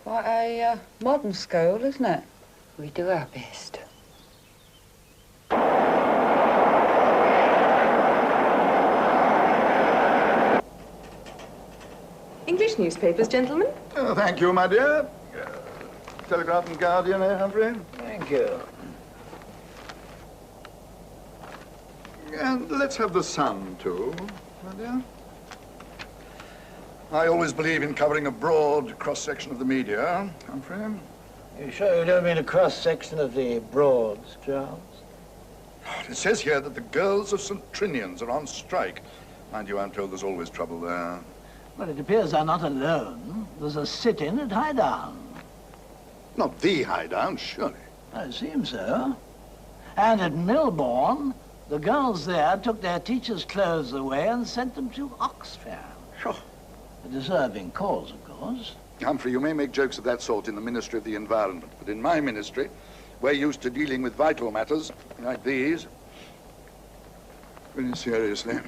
S23: Quite a modern school, isn't it?
S6: We do our best.
S10: English newspapers, gentlemen.
S19: Oh, thank you, my dear. Telegraph and Guardian, eh, Humphrey?
S5: Thank you.
S19: And let's have the Sun, too, my dear. I always believe in covering a broad cross-section of the media, Humphrey.
S5: You sure you don't mean a cross-section of the Broads, Charles?
S19: It says here that the girls of St Trinian's are on strike. Mind you, I'm told there's always trouble there.
S5: Well, it appears they're not alone. There's a sit-in at Highdown.
S19: Not the Highdown, surely.
S5: It seems so. And at Milbourne, the girls there took their teachers' clothes away and sent them to Oxfam.
S19: Sure.
S5: A deserving cause, of course.
S19: Humphrey, you may make jokes of that sort in the Ministry of the Environment, but in my ministry, we're used to dealing with vital matters like these. Very seriously.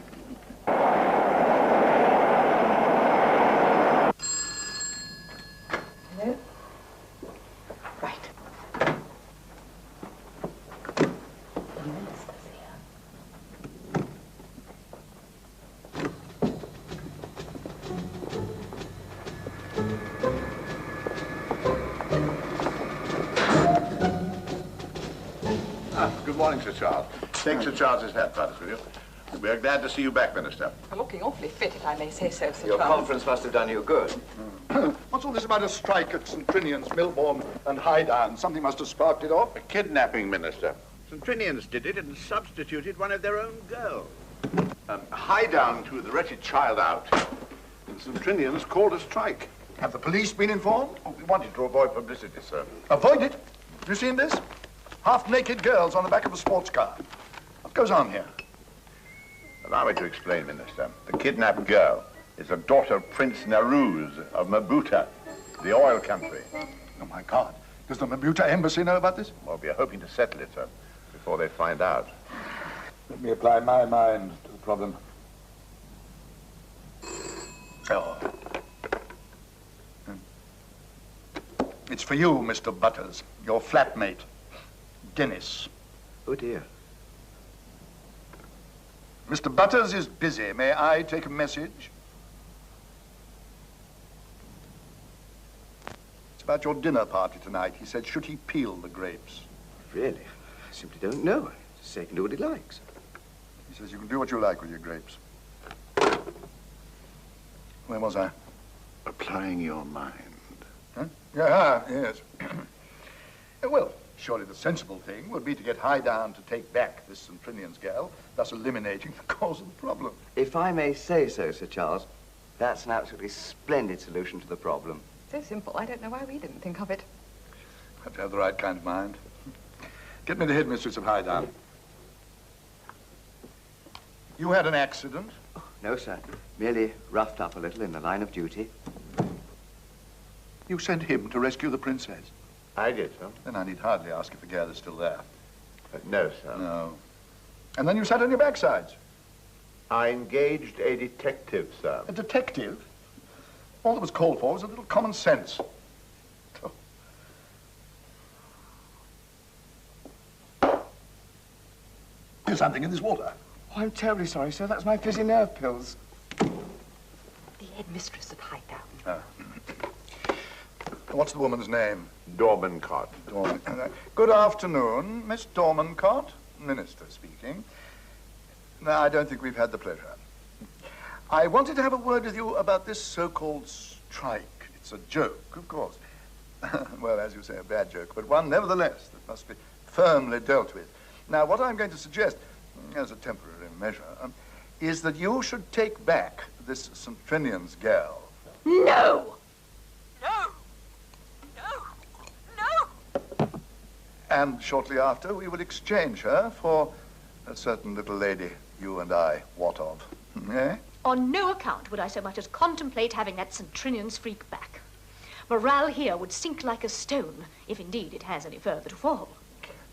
S23: Hello?
S18: Right.
S19: Good morning, Sir Charles. Take Sir Charles's hat, brothers, will you? We're glad to see you back, Minister.
S21: You're looking awfully fit, if I may say so, Sir
S1: Your
S21: Charles.
S1: conference must have done you good.
S9: What's all this about a strike at St Trinian's, Milbourne and Highdown? Something must have sparked it off.
S19: A kidnapping, Minister. St Trinian's did it and substituted one of their own girls. Highdown threw the wretched child out, and St Trinian's called a strike.
S9: Have the police been informed?
S19: Oh, we wanted to avoid publicity, sir.
S9: Avoid it? You seen this? Half-naked girls on the back of a sports car. What goes on here?
S19: Allow me to explain, Minister. The kidnapped girl is a daughter of Prince Naruz of Mabuta, the oil country.
S9: Oh, my God. Does the Mabuta embassy know about this?
S19: Well, we are hoping to settle it, sir, before they find out.
S9: Let me apply my mind to the problem. Oh. It's for you, Mr. Butters, your flatmate, Dennis.
S1: Oh, dear.
S9: Mr. Butters is busy. May I take a message? It's about your dinner party tonight. He said, should he peel the grapes?
S1: Really? I simply don't know. Just say he can do what he likes.
S9: He says you can do what you like with your grapes. Where was I?
S19: Applying your mind.
S9: Huh? Yeah, yes. Well, surely the sensible thing would be to get Highdown to take back this St Trinian's girl, thus eliminating the cause of the problem.
S1: If I may say so, Sir Charles, that's an absolutely splendid solution to the problem.
S21: So simple, I don't know why we didn't think of it.
S9: Have to have the right kind of mind. Get me the headmistress of Highdown. You had an accident?
S1: Oh, no, sir. Merely roughed up a little in the line of duty.
S9: You sent him to rescue the princess?
S19: I did, sir.
S9: Then I need hardly ask if the girl is still there.
S19: No, sir.
S9: No. And then you sat on your backsides?
S19: I engaged a detective, sir.
S9: A detective? All that was called for was a little common sense. Oh. There's something in this water.
S1: Oh, I'm terribly sorry, sir. That's my fizzy nerve pills.
S21: The headmistress of Highdown.
S9: Ah. What's the woman's name?
S19: Dormancott.
S9: Good afternoon, Miss Dormancott. Minister speaking. No, I don't think we've had the pleasure. I wanted to have a word with you about this so-called strike. It's a joke, of course. Well, as you say, a bad joke, but one nevertheless that must be firmly dealt with. Now, what I'm going to suggest, as a temporary measure, is that you should take back this St Trinian's girl.
S14: No!
S9: And shortly after, we would exchange her for a certain little lady you and I wot of. Eh?
S14: On no account would I so much as contemplate having that St Trinian's freak back. Morale here would sink like a stone, if indeed it has any further to fall.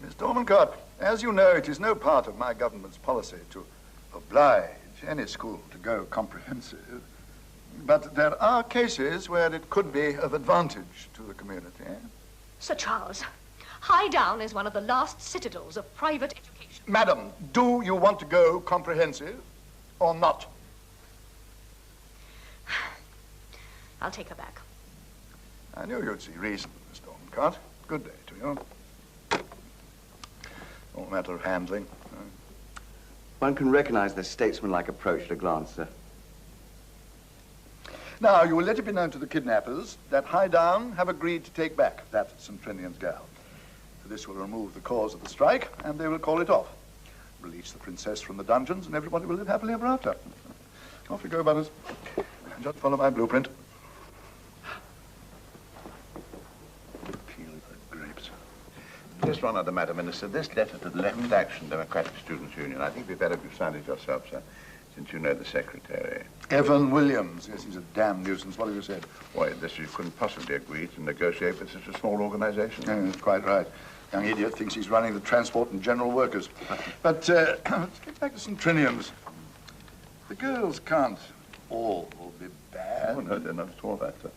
S9: Miss Dormancott, as you know, it is no part of my government's policy to oblige any school to go comprehensive. But there are cases where it could be of advantage to the community.
S14: Sir Charles, Highdown is one of the last citadels of private education.
S9: Madam, do you want to go comprehensive or not?
S14: I'll take her back.
S9: I knew you'd see reason, Miss Dormancott. Good day to you. All a matter of handling.
S1: One can recognize the statesmanlike approach at a glance, sir.
S9: Now, you will let it be known to the kidnappers that Highdown have agreed to take back that St Trinian's girl. This will remove the cause of the strike, and they will call it off. Release the princess from the dungeons, and everybody will live happily ever after. Off you go, Butters. Just follow my blueprint.
S19: Peel the grapes. Just one other matter, Minister. This letter to the Left Action Democratic Students' Union, I think it'd be better if you signed it yourself, sir, since you know the secretary.
S9: Evan Williams. Yes, he's a damn nuisance. What have you said?
S19: Why, this you couldn't possibly agree to negotiate with such a small organization.
S9: Yeah, that's quite right. Young idiot thinks he's running the transport and general workers. But let's get back to St Trinian's. The girls can't all be bad.
S19: Oh, no, they're not at all that, sir.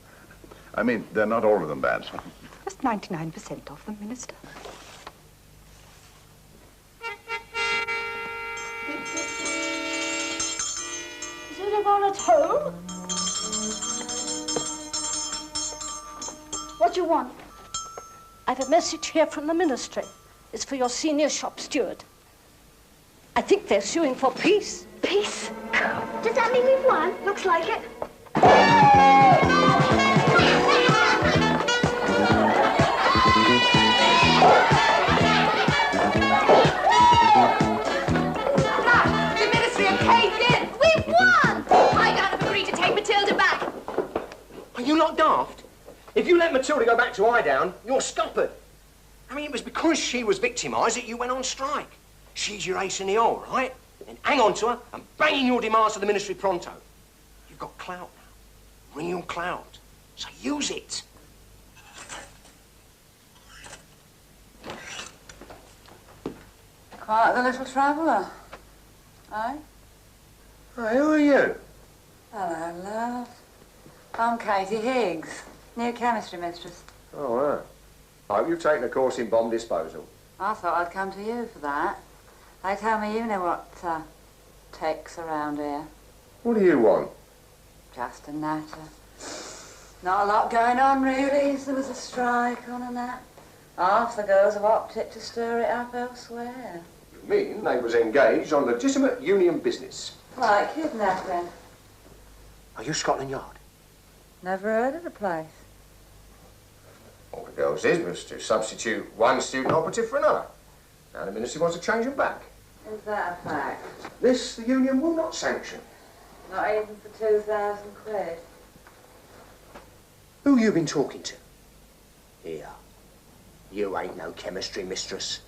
S19: I mean, they're not all of them bad, sir.
S21: Just 99% of them, Minister.
S14: Is anyone at home?
S2: What do you want?
S7: I've a message here from the ministry. It's for your senior shop steward. I think they're suing for peace.
S2: Peace? Does that mean we've won? Looks like it.
S13: The Ministry have caved in! We've won! I don't have agreed to take Matilda back.
S3: Are you not daft? If you let Matilda go back to Highdown, you're stoppered. I mean, it was because she was victimised that you went on strike. She's your ace in the hole, right? Then hang on to her and bang in your demands to the Ministry pronto. You've got clout now. Real clout. So use it.
S23: Quite the little traveller. Eh?
S3: Hey, who are you?
S23: Hello, love. I'm Katie Higgs, new chemistry mistress.
S3: Oh, right. I hope you've taken a course in bomb disposal.
S23: I thought I'd come to you for that. They tell me you know what tech's around here.
S3: What do you want?
S23: Just a natter. Not a lot going on, really. There was a strike on and that. Half the girls have opted to stir it up elsewhere.
S3: You mean they was engaged on legitimate union business?
S23: Like kidnapping.
S3: Are you Scotland Yard?
S23: Never heard of the place.
S3: All the girls did was to substitute one student operative for another. Now the Ministry wants to change them back.
S23: Is that a fact?
S3: This the union will not sanction.
S23: Not even for 2,000 quid.
S3: Who you been talking to? Here. You ain't no chemistry mistress.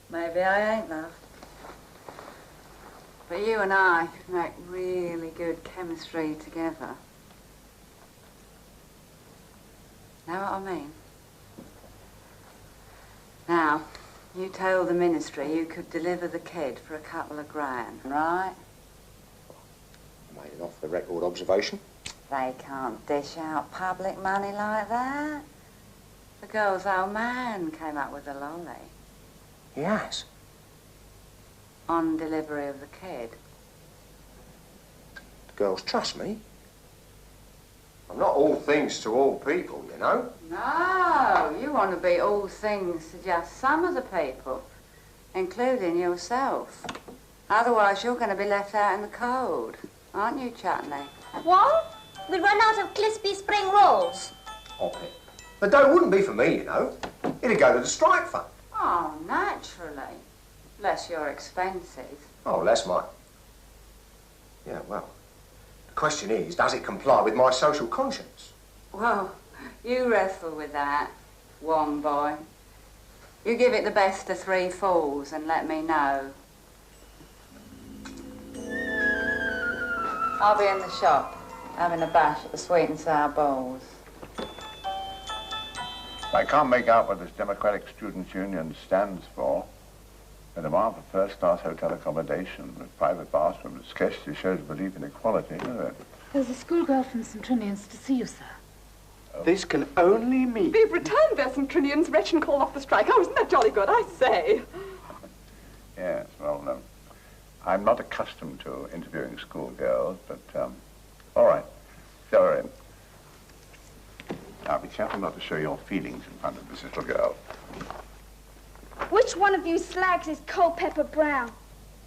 S23: Maybe I ain't, love. But you and I could make really good chemistry together. Know what I mean? Now, you told the Ministry you could deliver the kid for a couple of grand, right?
S3: Made an off-the-record observation.
S23: They can't dish out public money like that. The girl's old man came up with a lolly.
S3: He has?
S23: On delivery of the kid.
S3: The girls trust me. I'm not all things to all people, you know.
S23: No, you want to be all things to just some of the people, including yourself. Otherwise, you're going to be left out in the cold, aren't you, Chutney?
S2: What? We run out of crispy spring rolls.
S3: Okay. The dough wouldn't be for me, you know. It'd go to the strike fund.
S23: Oh, naturally. Less your expenses.
S3: Oh, less mine. Yeah, well, the question is, does it comply with my social conscience?
S23: Well, you wrestle with that, Wong boy. You give it the best of 3 falls and let me know. I'll be in the shop, having a bash at the sweet and sour bowls.
S19: I can't make out what this Democratic Students' Union stands for. The demand for first-class hotel accommodation with private bathrooms scarcely shows belief in equality, does it?
S18: There's a schoolgirl from St Trinian's to see you, sir.
S20: This can only mean...
S10: They've returned their St Trinian's wretch and called off the strike. Oh, isn't that jolly good, I say?
S19: Yes, well, I'm not accustomed to interviewing schoolgirls, but, all right. Sorry. Now, be careful not to show your feelings in front of this little girl.
S2: Which one of you slags is Culpepper Brown?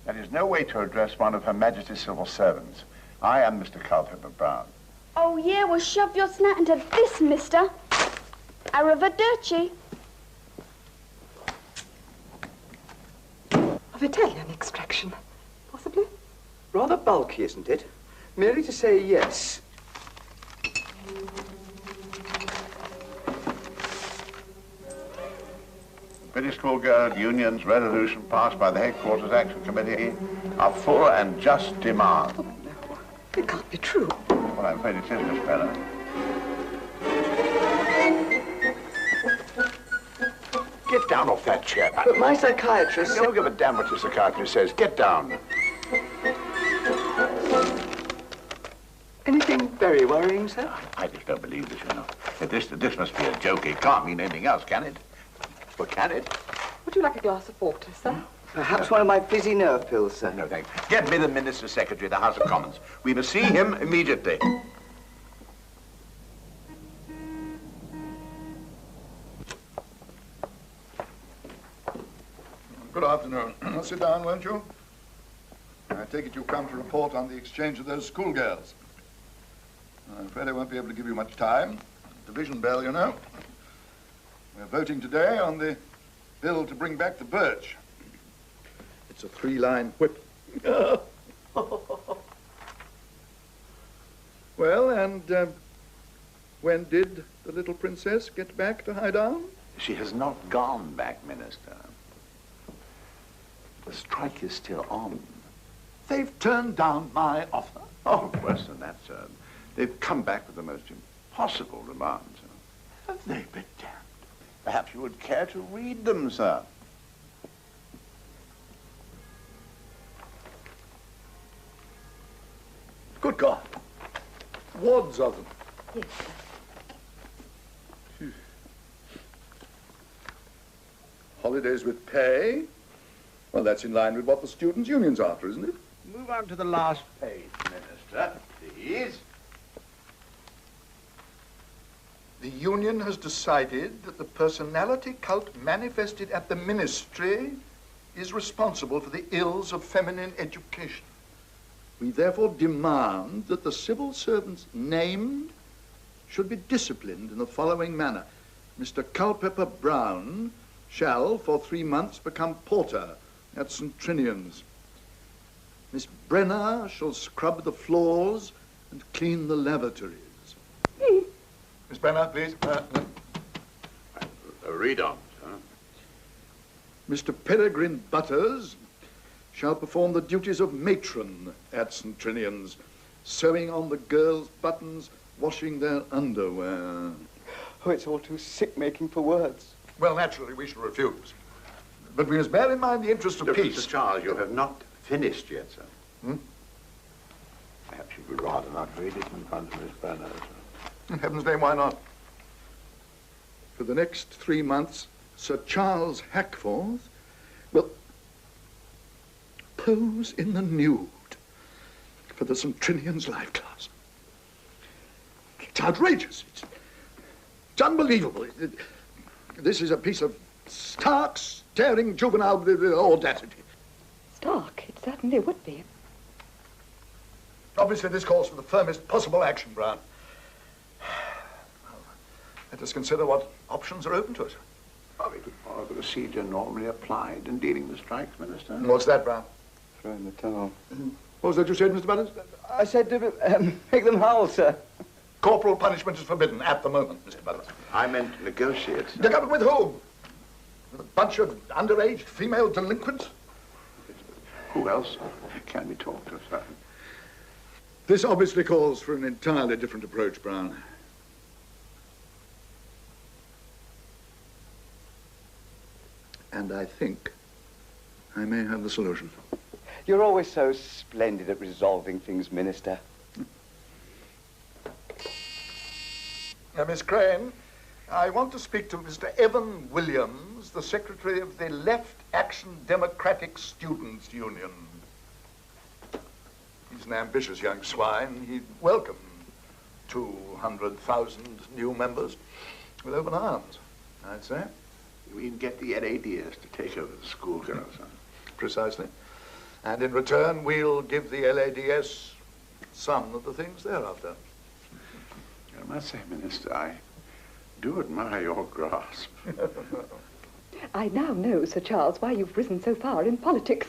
S19: That is no way to address one of Her Majesty's civil servants. I am Mr. Culpepper Brown.
S2: Oh, yeah, well, shove your snout into this, mister. Arrivederci.
S10: Of Italian extraction, possibly?
S20: Rather bulky, isn't it? Merely to say yes.
S19: British Schoolgirl Union's resolution passed by the Headquarters Action Committee are full and just demand.
S10: Oh, no. It can't be true.
S19: Well, I'm afraid it is, Miss Bella. Get down off that chair, Pat.
S20: But my psychiatrist...
S19: Don't give a damn what your psychiatrist says. Get down.
S20: Anything very worrying, sir?
S19: I just don't believe this, you know. This must be a joke. It can't mean anything else, can it? Well, can it?
S10: Would you like a glass of water, sir?
S20: Perhaps one of my fizzy nerve pills, sir.
S19: No, thanks. Get me the Minister's Secretary of the House of Commons. We must see him immediately.
S9: Good afternoon. Sit down, won't you? take it you've come to report on the exchange of those schoolgirls. I'm afraid I won't be able to give you much time. Division bell, you know. We're voting today on the bill to bring back the birch. It's a 3-line whip. Well, and when did the little princess get back to Highdown?
S19: She has not gone back, Minister. The strike is still on.
S9: They've turned down my offer.
S19: Oh, worse than that, sir. They've come back with the most impossible demands.
S9: Have they been damned?
S19: Perhaps you would care to read them, sir.
S9: Good God. Wads of them.
S22: Yes,
S9: Phew. Holidays with pay? Well, that's in line with what the students' union's after, isn't it?
S19: Move on to the last page, Minister, please.
S9: The union has decided that the personality cult manifested at the ministry is responsible for the ills of feminine education. We therefore demand that the civil servants named should be disciplined in the following manner. Mr. Culpepper Brown shall, for 3 months, become porter at St Trinian's. Miss Brenner shall scrub the floors and clean the lavatories. Miss Brenner, please.
S19: Read on, sir.
S9: Mr. Peregrine Butters shall perform the duties of matron at St Trinian's, sewing on the girls' buttons, washing their underwear.
S20: Oh, it's all too sick-making for words.
S9: Well, naturally, we shall refuse. But we must bear in mind the interest of peace.
S19: Mr. Charles, you have not finished yet, sir.
S9: Hmm?
S19: Perhaps you would rather not read it in front of Miss Brenner, sir.
S9: In heaven's name, why not? For the next 3 months, Sir Charles Hackforth will pose in the nude for the St Trinian's life class. It's outrageous. It's unbelievable. This is a piece of stark, staring juvenile audacity.
S21: Stark, it certainly would be.
S9: Obviously, this calls for the firmest possible action, Brown. Let us consider what options are open to us.
S19: Oh, we could follow the procedure normally applied in dealing with strikes, Minister.
S9: And what's that, Brown?
S20: Throw in the towel.
S9: What was that you said, Mr. Butters?
S20: I said make them howl, sir.
S9: Corporal punishment is forbidden at the moment, Mr. Butters.
S19: I meant to negotiate, sir.
S9: Negotiate with whom? With a bunch of underage female delinquents?
S19: Who else can we talk to, sir?
S9: This obviously calls for an entirely different approach, Brown. And I think I may have the solution.
S20: You're always so splendid at resolving things, Minister.
S9: Miss Crane, I want to speak to Mr. Evan Williams, the secretary of the Left Action Democratic Students' Union. He's an ambitious young swine. He'd welcome 200,000 new members with open arms, I'd say.
S19: We'd get the LADS to take over the schoolgirls, huh?
S9: Precisely. And in return, we'll give the LADS some of the things they're after.
S19: I must say, Minister, I do admire your grasp.
S21: I now know, Sir Charles, why you've risen so far in politics.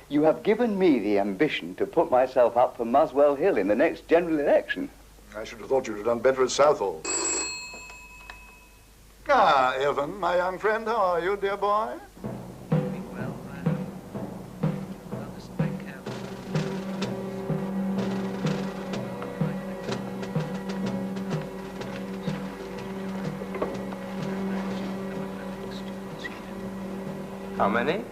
S20: You have given me the ambition to put myself up for Muswell Hill in the next general election.
S9: I should have thought you'd have done better at Southall. Ah, Evan, my young friend, how are you, dear boy?
S15: How many?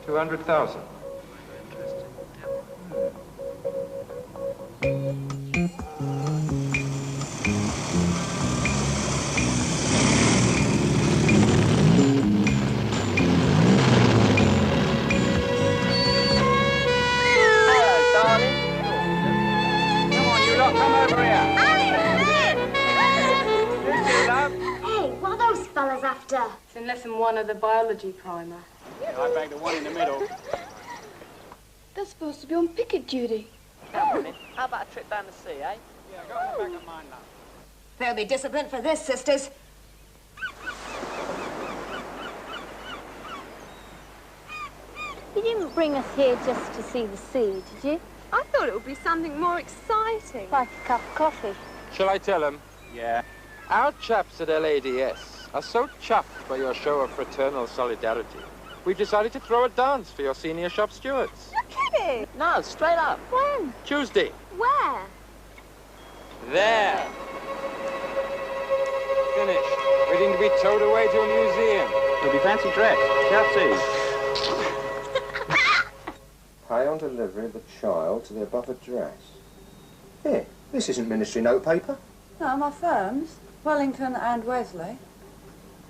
S15: 200,000.
S2: It's in lesson 1 of the biology primer.
S16: I bagged the one in the middle.
S22: They're supposed to be on picket duty.
S12: Now, women, how about a trip down the sea, eh?
S16: Yeah, go on the back of mine now.
S22: They'll be disciplined for this, sisters.
S4: You didn't bring us here just to see the sea, did you?
S22: I thought it would be something more exciting.
S4: Like a cup of coffee.
S15: Shall I tell him?
S16: Yeah.
S15: Our chaps at LADS are so chuffed by your show of fraternal solidarity, we've decided to throw a dance for your senior shop stewards.
S22: You're kidding.
S12: No, straight up.
S4: When?
S15: Tuesday.
S22: Where?
S15: There. Finished. Waiting to be towed away to a museum.
S16: It'll be fancy dress. Shall see.
S3: Pay on delivery of the child to the above address. Here, this isn't ministry notepaper.
S23: No, my firm's Wellington and Wesley.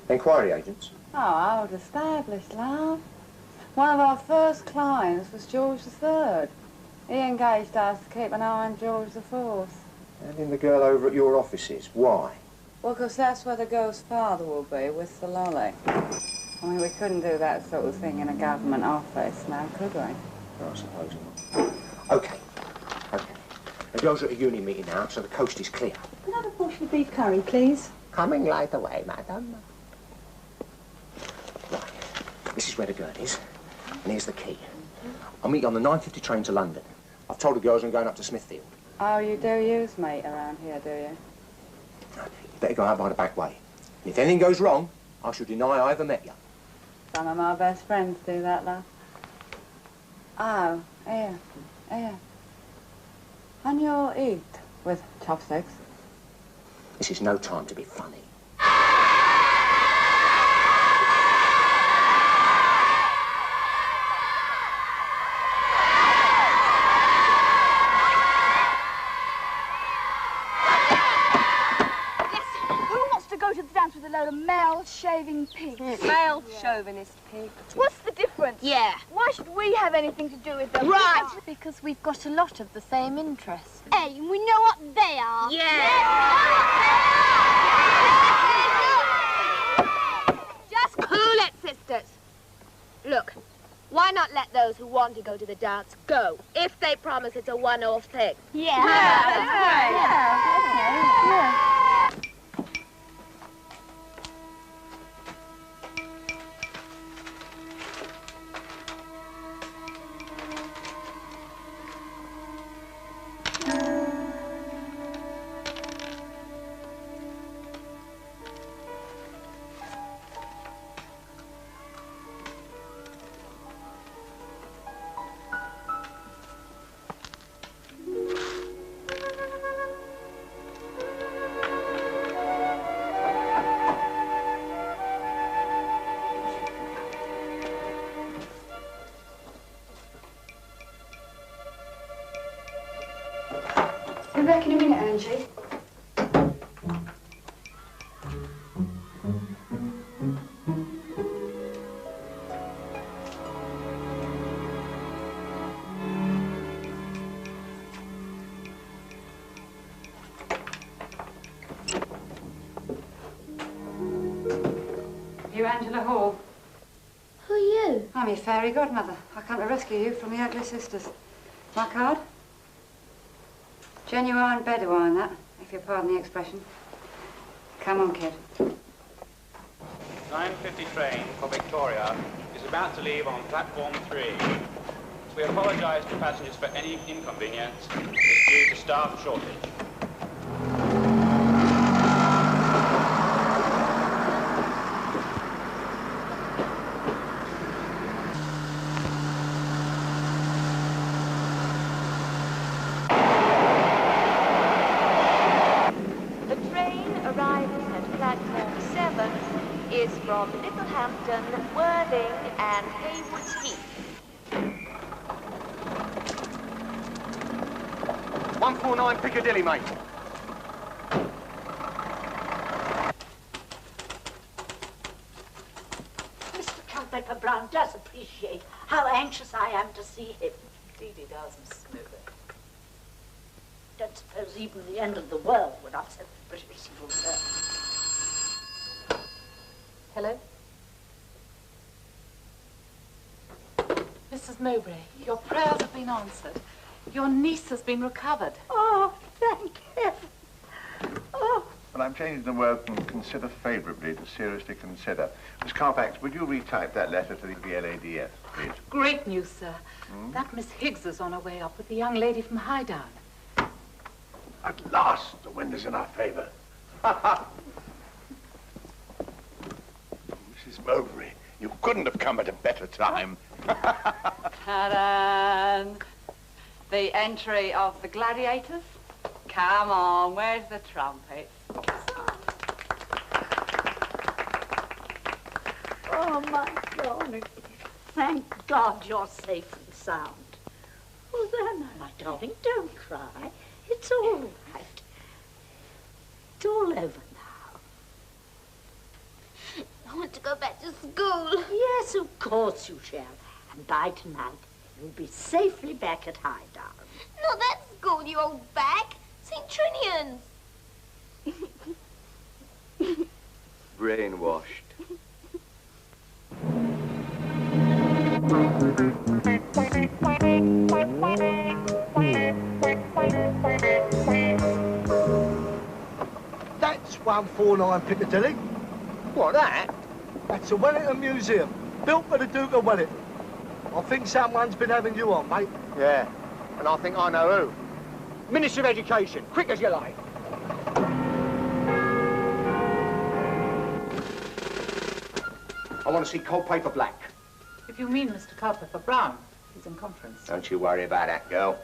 S3: Enquiry agents.
S23: Oh, old established, love. One of our first clients was George III. He engaged us to keep an eye on George IV.
S3: Handing the girl over at your offices. Why?
S23: Well, because that's where the girl's father will be, with the lolly. I mean, we couldn't do that sort of thing in a government office now, could we?
S3: I suppose not. OK. The girls are at a union meeting now, so the coast is clear.
S21: Another portion of beef curry, please.
S3: Coming right away, madam. Right. This is where the girl is, and here's the key. I'll meet you on the 9:50 train to London. I've told the girls I'm going up to Smithfield.
S23: Oh, you do use meat around here, do you?
S3: You better go out by the back way. And if anything goes wrong, I shall deny I ever met you.
S23: Some of my best friends do that, love. Oh, here. And you'll eat with chopsticks.
S3: This is no time to be funny.
S2: Go to the dance with a load of male shaving pigs.
S22: Male chauvinist pigs.
S2: What's the difference?
S22: Yeah.
S2: Why should we have anything to do with them?
S22: Right.
S4: Because we've got a lot of the same interests.
S2: Hey, we know what they are.
S22: Just cool it, sisters. Look, why not let those who want to go to the dance go, if they promise it's a one-off thing?
S2: Yeah.
S22: Yeah.
S21: Be back in a minute, Angie.
S23: You Angela Hall?
S22: Who are you?
S23: I'm your fairy godmother. I come to rescue you from the ugly sisters. My card? Genuine Bedouin, that, if you pardon the expression. Come on, kid.
S16: 9:50 train for Victoria is about to leave on platform 3. We apologise to passengers for any inconvenience. It is due to staff shortage.
S4: Is from Littlehampton, Worthing and Haywards Heath.
S3: 149 Piccadilly, mate.
S17: Mr. Culpepper Brown does appreciate how anxious I am to see him.
S18: Indeed he does, Mrs. Miller.
S17: Don't suppose even the end of the world would upset the British civil service.
S18: Hello? Mrs. Mrs. Mowbray, your prayers have been answered. Your niece has been recovered.
S17: Oh, thank heaven. Oh.
S19: Well, I'm changing the word from consider favourably to seriously consider. Miss Carfax, would you retype that letter to the LADS, please?
S18: Great news, sir. That Miss Higgs is on her way up with the young lady from Highdown.
S19: At last, the wind is in our favour. Mrs. Mowbray, you couldn't have come at a better time.
S23: Ta-da! The entry of the gladiators. Come on, where's the trumpet?
S17: Oh, my darling. Thank God you're safe and sound. Oh, there, now, my darling, don't cry. It's all right. It's all over now.
S22: I want to go back to school.
S17: Yes, of course you shall. And by tonight, you'll be safely back at Highdown.
S22: Not that school, you old bag. St Trinian's.
S1: Brainwashed.
S6: That's 149 Piccadilly.
S3: What, that?
S6: That's the Wellington Museum, built by the Duke of Wellington. I think someone's been having you on, mate.
S3: Yeah, and I think I know who. Minister of Education, quick as you like. I want to see cold paper black.
S18: If you mean Mr. Culpeper Brown, he's in conference.
S3: Don't you worry about that, girl.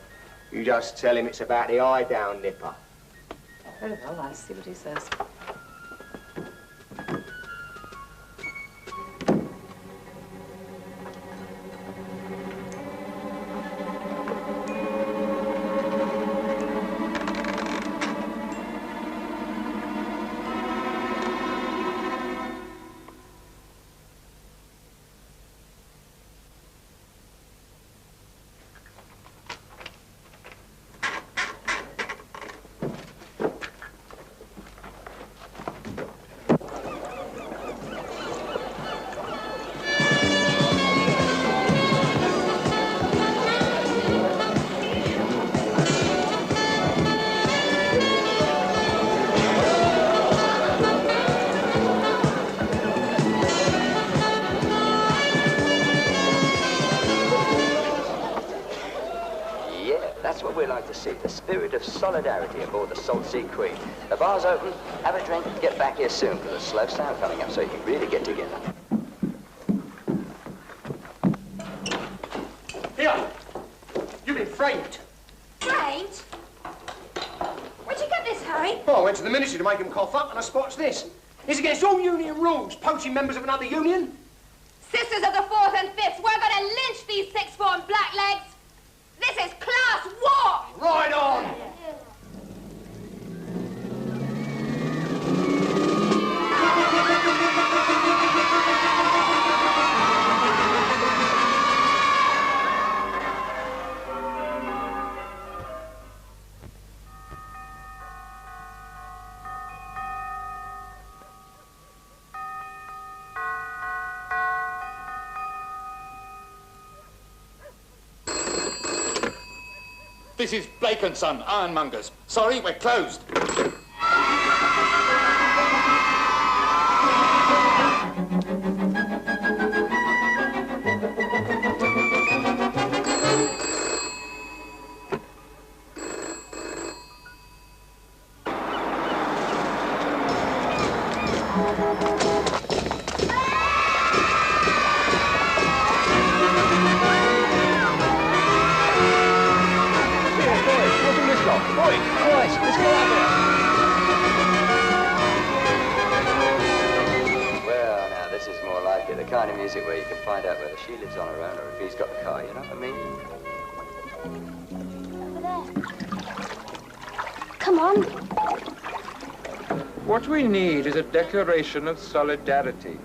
S3: You just tell him it's about the eye down nipper.
S18: Very well, I'll see what he says.
S8: The spirit of solidarity aboard the Salt Sea Queen. The bar's open. Have a drink. Get back here soon for the slow sound coming up so you can really get together.
S3: Here! You've been framed.
S22: Framed? Where'd you get this, Harry?
S3: Oh, I went to the ministry to make him cough up and I spots this. It's against all union rules, poaching members of another union.
S22: Sisters of the 4th and 5th, we're going to lynch these sixth-form blacklegs. This is class war!
S3: Right on!
S11: This is Blake & Son, ironmongers. Sorry, we're closed.
S8: The kind of music where you can find out whether she lives on her own or if he's got the car, you know what I mean?
S22: Over there. Come on.
S15: What we need is a declaration of solidarity.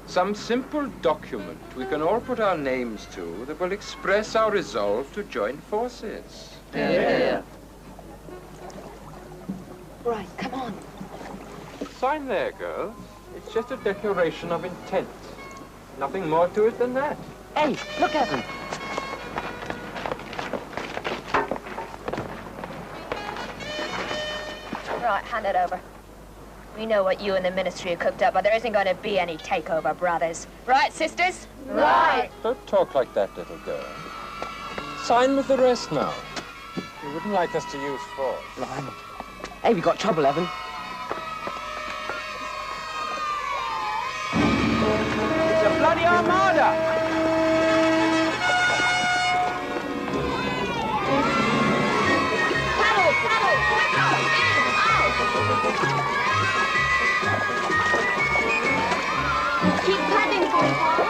S15: Some simple document we can all put our names to that will express our resolve to join forces.
S22: Yeah. Right, come on.
S15: Sign there, girls. It's just a declaration of intent. Nothing more to it than that.
S12: Hey, look at them.
S22: hand it over. We know what you and the ministry have cooked up, but there isn't going to be any takeover, brothers. Right, sisters?
S15: Right. Don't talk like that, little girl. Sign with the rest now. You wouldn't like us to use force.
S12: Blimey. Hey, we got trouble, Evan.
S3: It's a bloody armada!
S2: Keep paddling for it, Paul.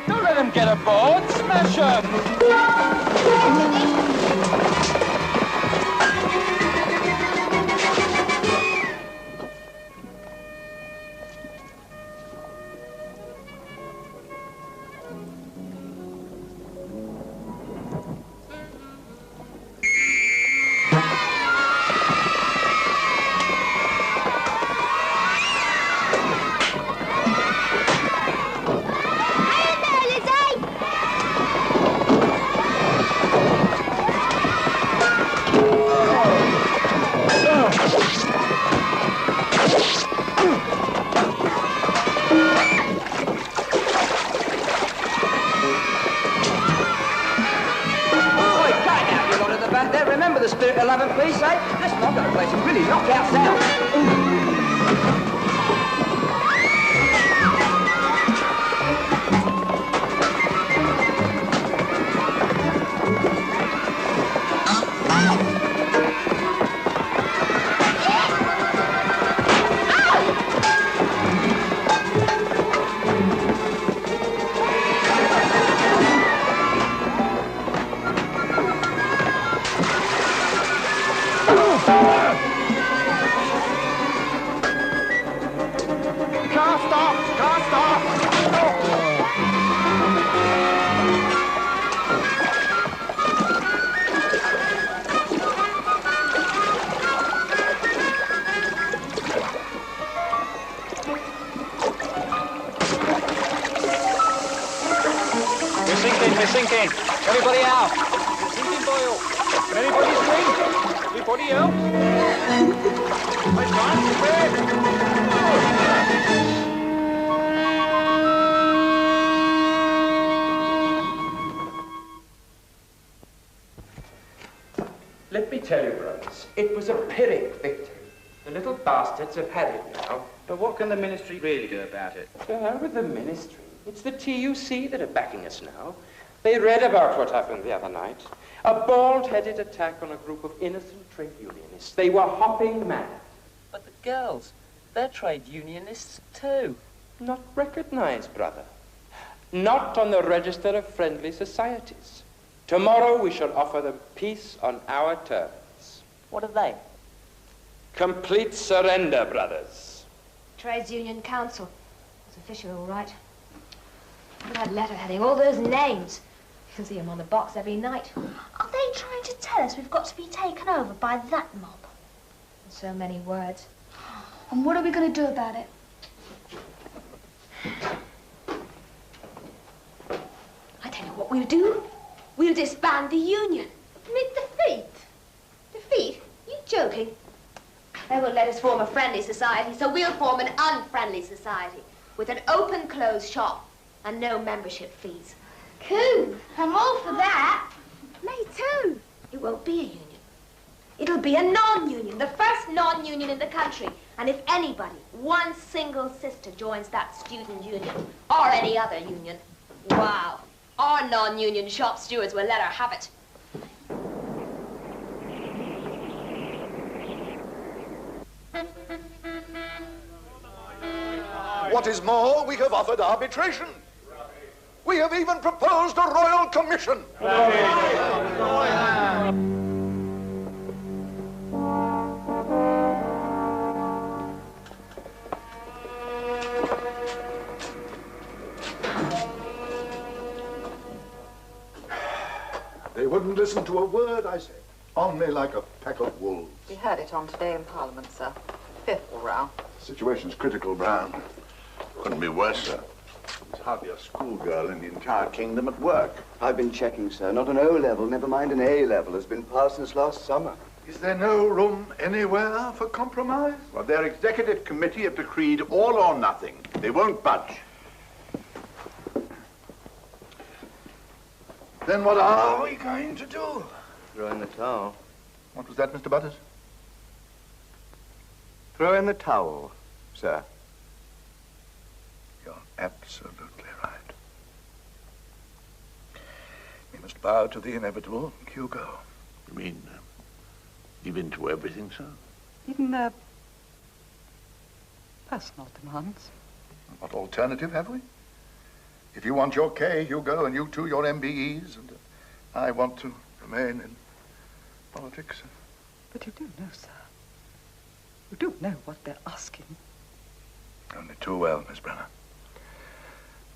S15: Don't let them get aboard. Smash them.
S12: Remember the spirit of love and peace, eh? Let's knock out the place and really knock out sound.
S3: We're sinking. Everybody out. We're sinking, Boyle. Can anybody swim? Anybody else? I can't swim.
S15: Let me tell you, brothers, it was a Pyrrhic victory. The little bastards have had it now.
S16: But what can the ministry really do about it?
S15: To hell with the ministry. It's the TUC that are backing us now. They read about what happened the other night. A bald-headed attack on a group of innocent trade unionists. They were hopping mad.
S12: But the girls, they're trade unionists too.
S15: Not recognized, brother. Not on the register of friendly societies. Tomorrow we shall offer them peace on our terms.
S12: What are they?
S15: Complete surrender, brothers.
S22: Trades Union Council. It's official, all right. Look at that letter heading, all those names. You can see them on the box every night.
S2: Are they trying to tell us we've got to be taken over by that mob?
S22: In so many words.
S2: And what are we going to do about it?
S22: I tell you what we'll do. We'll disband the union.
S2: Admit defeat?
S22: Defeat? You joking? They won't let us form a friendly society, so we'll form an unfriendly society with an open-close shop and no membership fees.
S2: Cool. I'm all for that.
S22: Me too. It won't be a union. It'll be a non-union, the first non-union in the country. And if anybody, one single sister, joins that student union or any other union, wow, our non-union shop stewards will let her have it.
S9: What is more, we have offered arbitration. We have even proposed a royal commission. They wouldn't listen to a word I said. On me like a pack of wolves.
S21: We heard it on Today in Parliament, sir. Fearful row.
S19: The situation's critical, Brown. Couldn't be worse, sir. There's hardly a schoolgirl in the entire kingdom at work.
S1: I've been checking, sir. Not an O level, never mind an A level, has been passed since last summer.
S9: Is there no room anywhere for compromise?
S19: Well, their executive committee have decreed all or nothing. They won't budge.
S9: Then what are we going to do?
S1: Throw in the towel.
S9: What was that, Mr. Butters?
S1: Throw in the towel, sir.
S9: You're absolutely right. We must bow to the inevitable, Hugo.
S19: You mean, give in to everything, sir?
S21: Even personal demands.
S9: What alternative have we? If you want your K, Hugo, and you too your MBEs, and I want to remain in politics.
S21: But you do know, sir. You do know what they're asking.
S9: Only too well, Miss Brenner.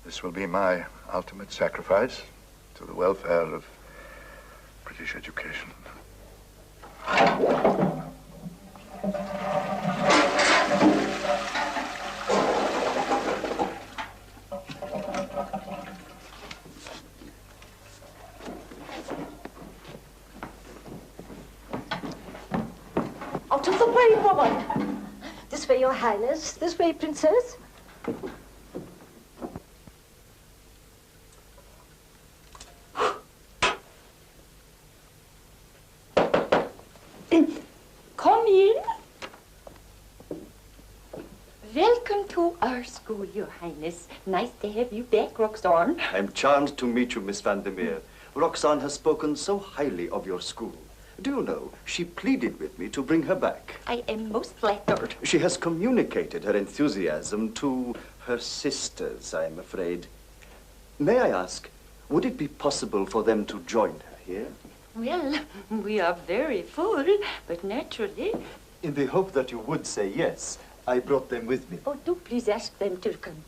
S9: This will be my ultimate sacrifice to the welfare of British education.
S17: Out of the way, woman. This way, Your Highness. This way, Princess.
S5: Come in. Welcome to our school, Your Highness. Nice to have you back, Roxanne.
S7: I'm charmed to meet you, Miss Vandermeer. Roxanne has spoken so highly of your school. Do you know, she pleaded with me to bring her back.
S5: I am most flattered.
S7: She has communicated her enthusiasm to her sisters, I'm afraid. May I ask, would it be possible for them to join her here?
S5: Well, we are very full, but naturally...
S7: In the hope that you would say yes, I brought them with me.
S5: Oh, do please ask them to come.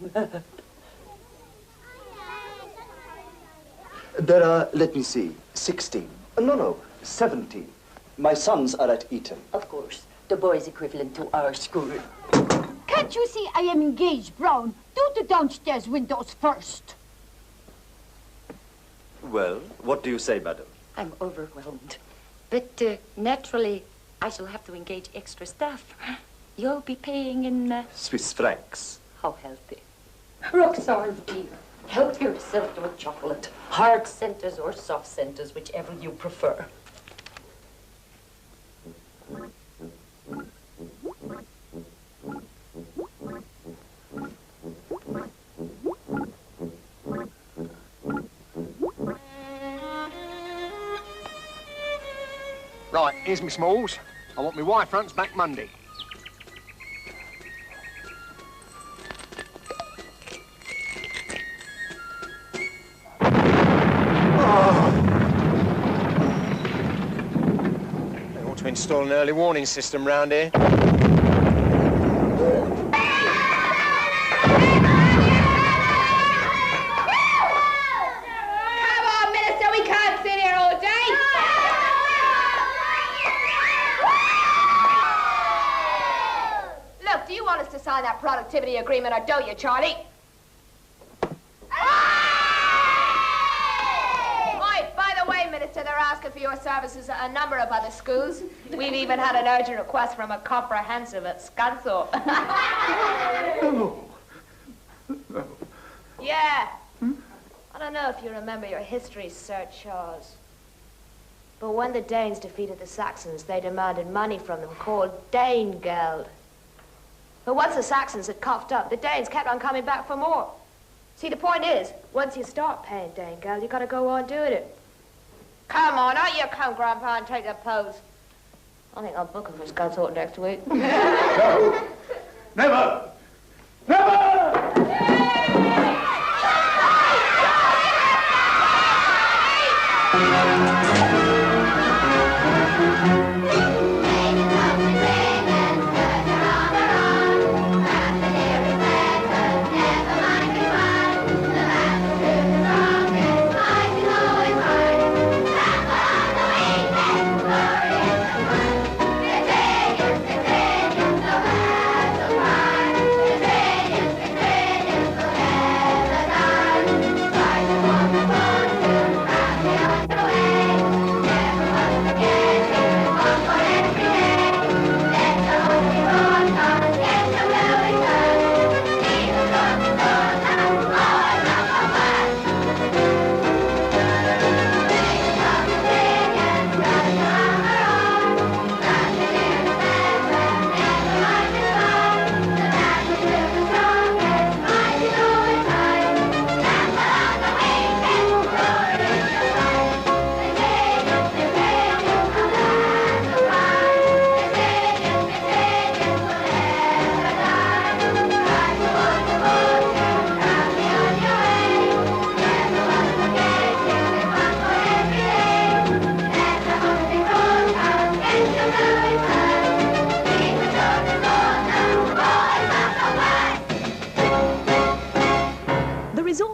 S7: There are, let me see, 16. No, 17. My sons are at Eton.
S5: Of course, the boys equivalent to our school.
S4: Can't you see I am engaged, Brown? Do the downstairs windows first.
S7: Well, what do you say, madam?
S5: I'm overwhelmed. But naturally, I shall have to engage extra staff. You'll be paying in...
S7: Swiss francs.
S5: How healthy. Roxanne, dear, help yourself to a chocolate. Hard centers or soft centers, whichever you prefer.
S3: Right, here's me smalls. I want me wife fronts back Monday. They ought to install an early warning system round here.
S22: Sign that productivity agreement, or don't you, Charlie? Right, by the way, Minister, they're asking for your services at a number of other schools. We've even had an urgent request from a comprehensive at Scunthorpe.
S9: No.
S22: Yeah. I don't know if you remember your history, Sir Charles. But when the Danes defeated the Saxons, they demanded money from them called Danegeld. But once the Saxons had coughed up, the Danes kept on coming back for more. See, the point is, once you start paying Danegeld, you gotta go on doing it. Come on, out you come, Grandpa, and take a pose. I think I'll book him for Scunthorpe next week.
S19: No! Never! Never!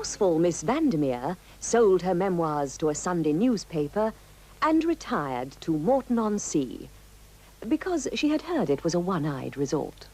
S10: resourceful Miss Vandermeer sold her memoirs to a Sunday newspaper and retired to Morton-on-Sea because she had heard it was a one-eyed resort.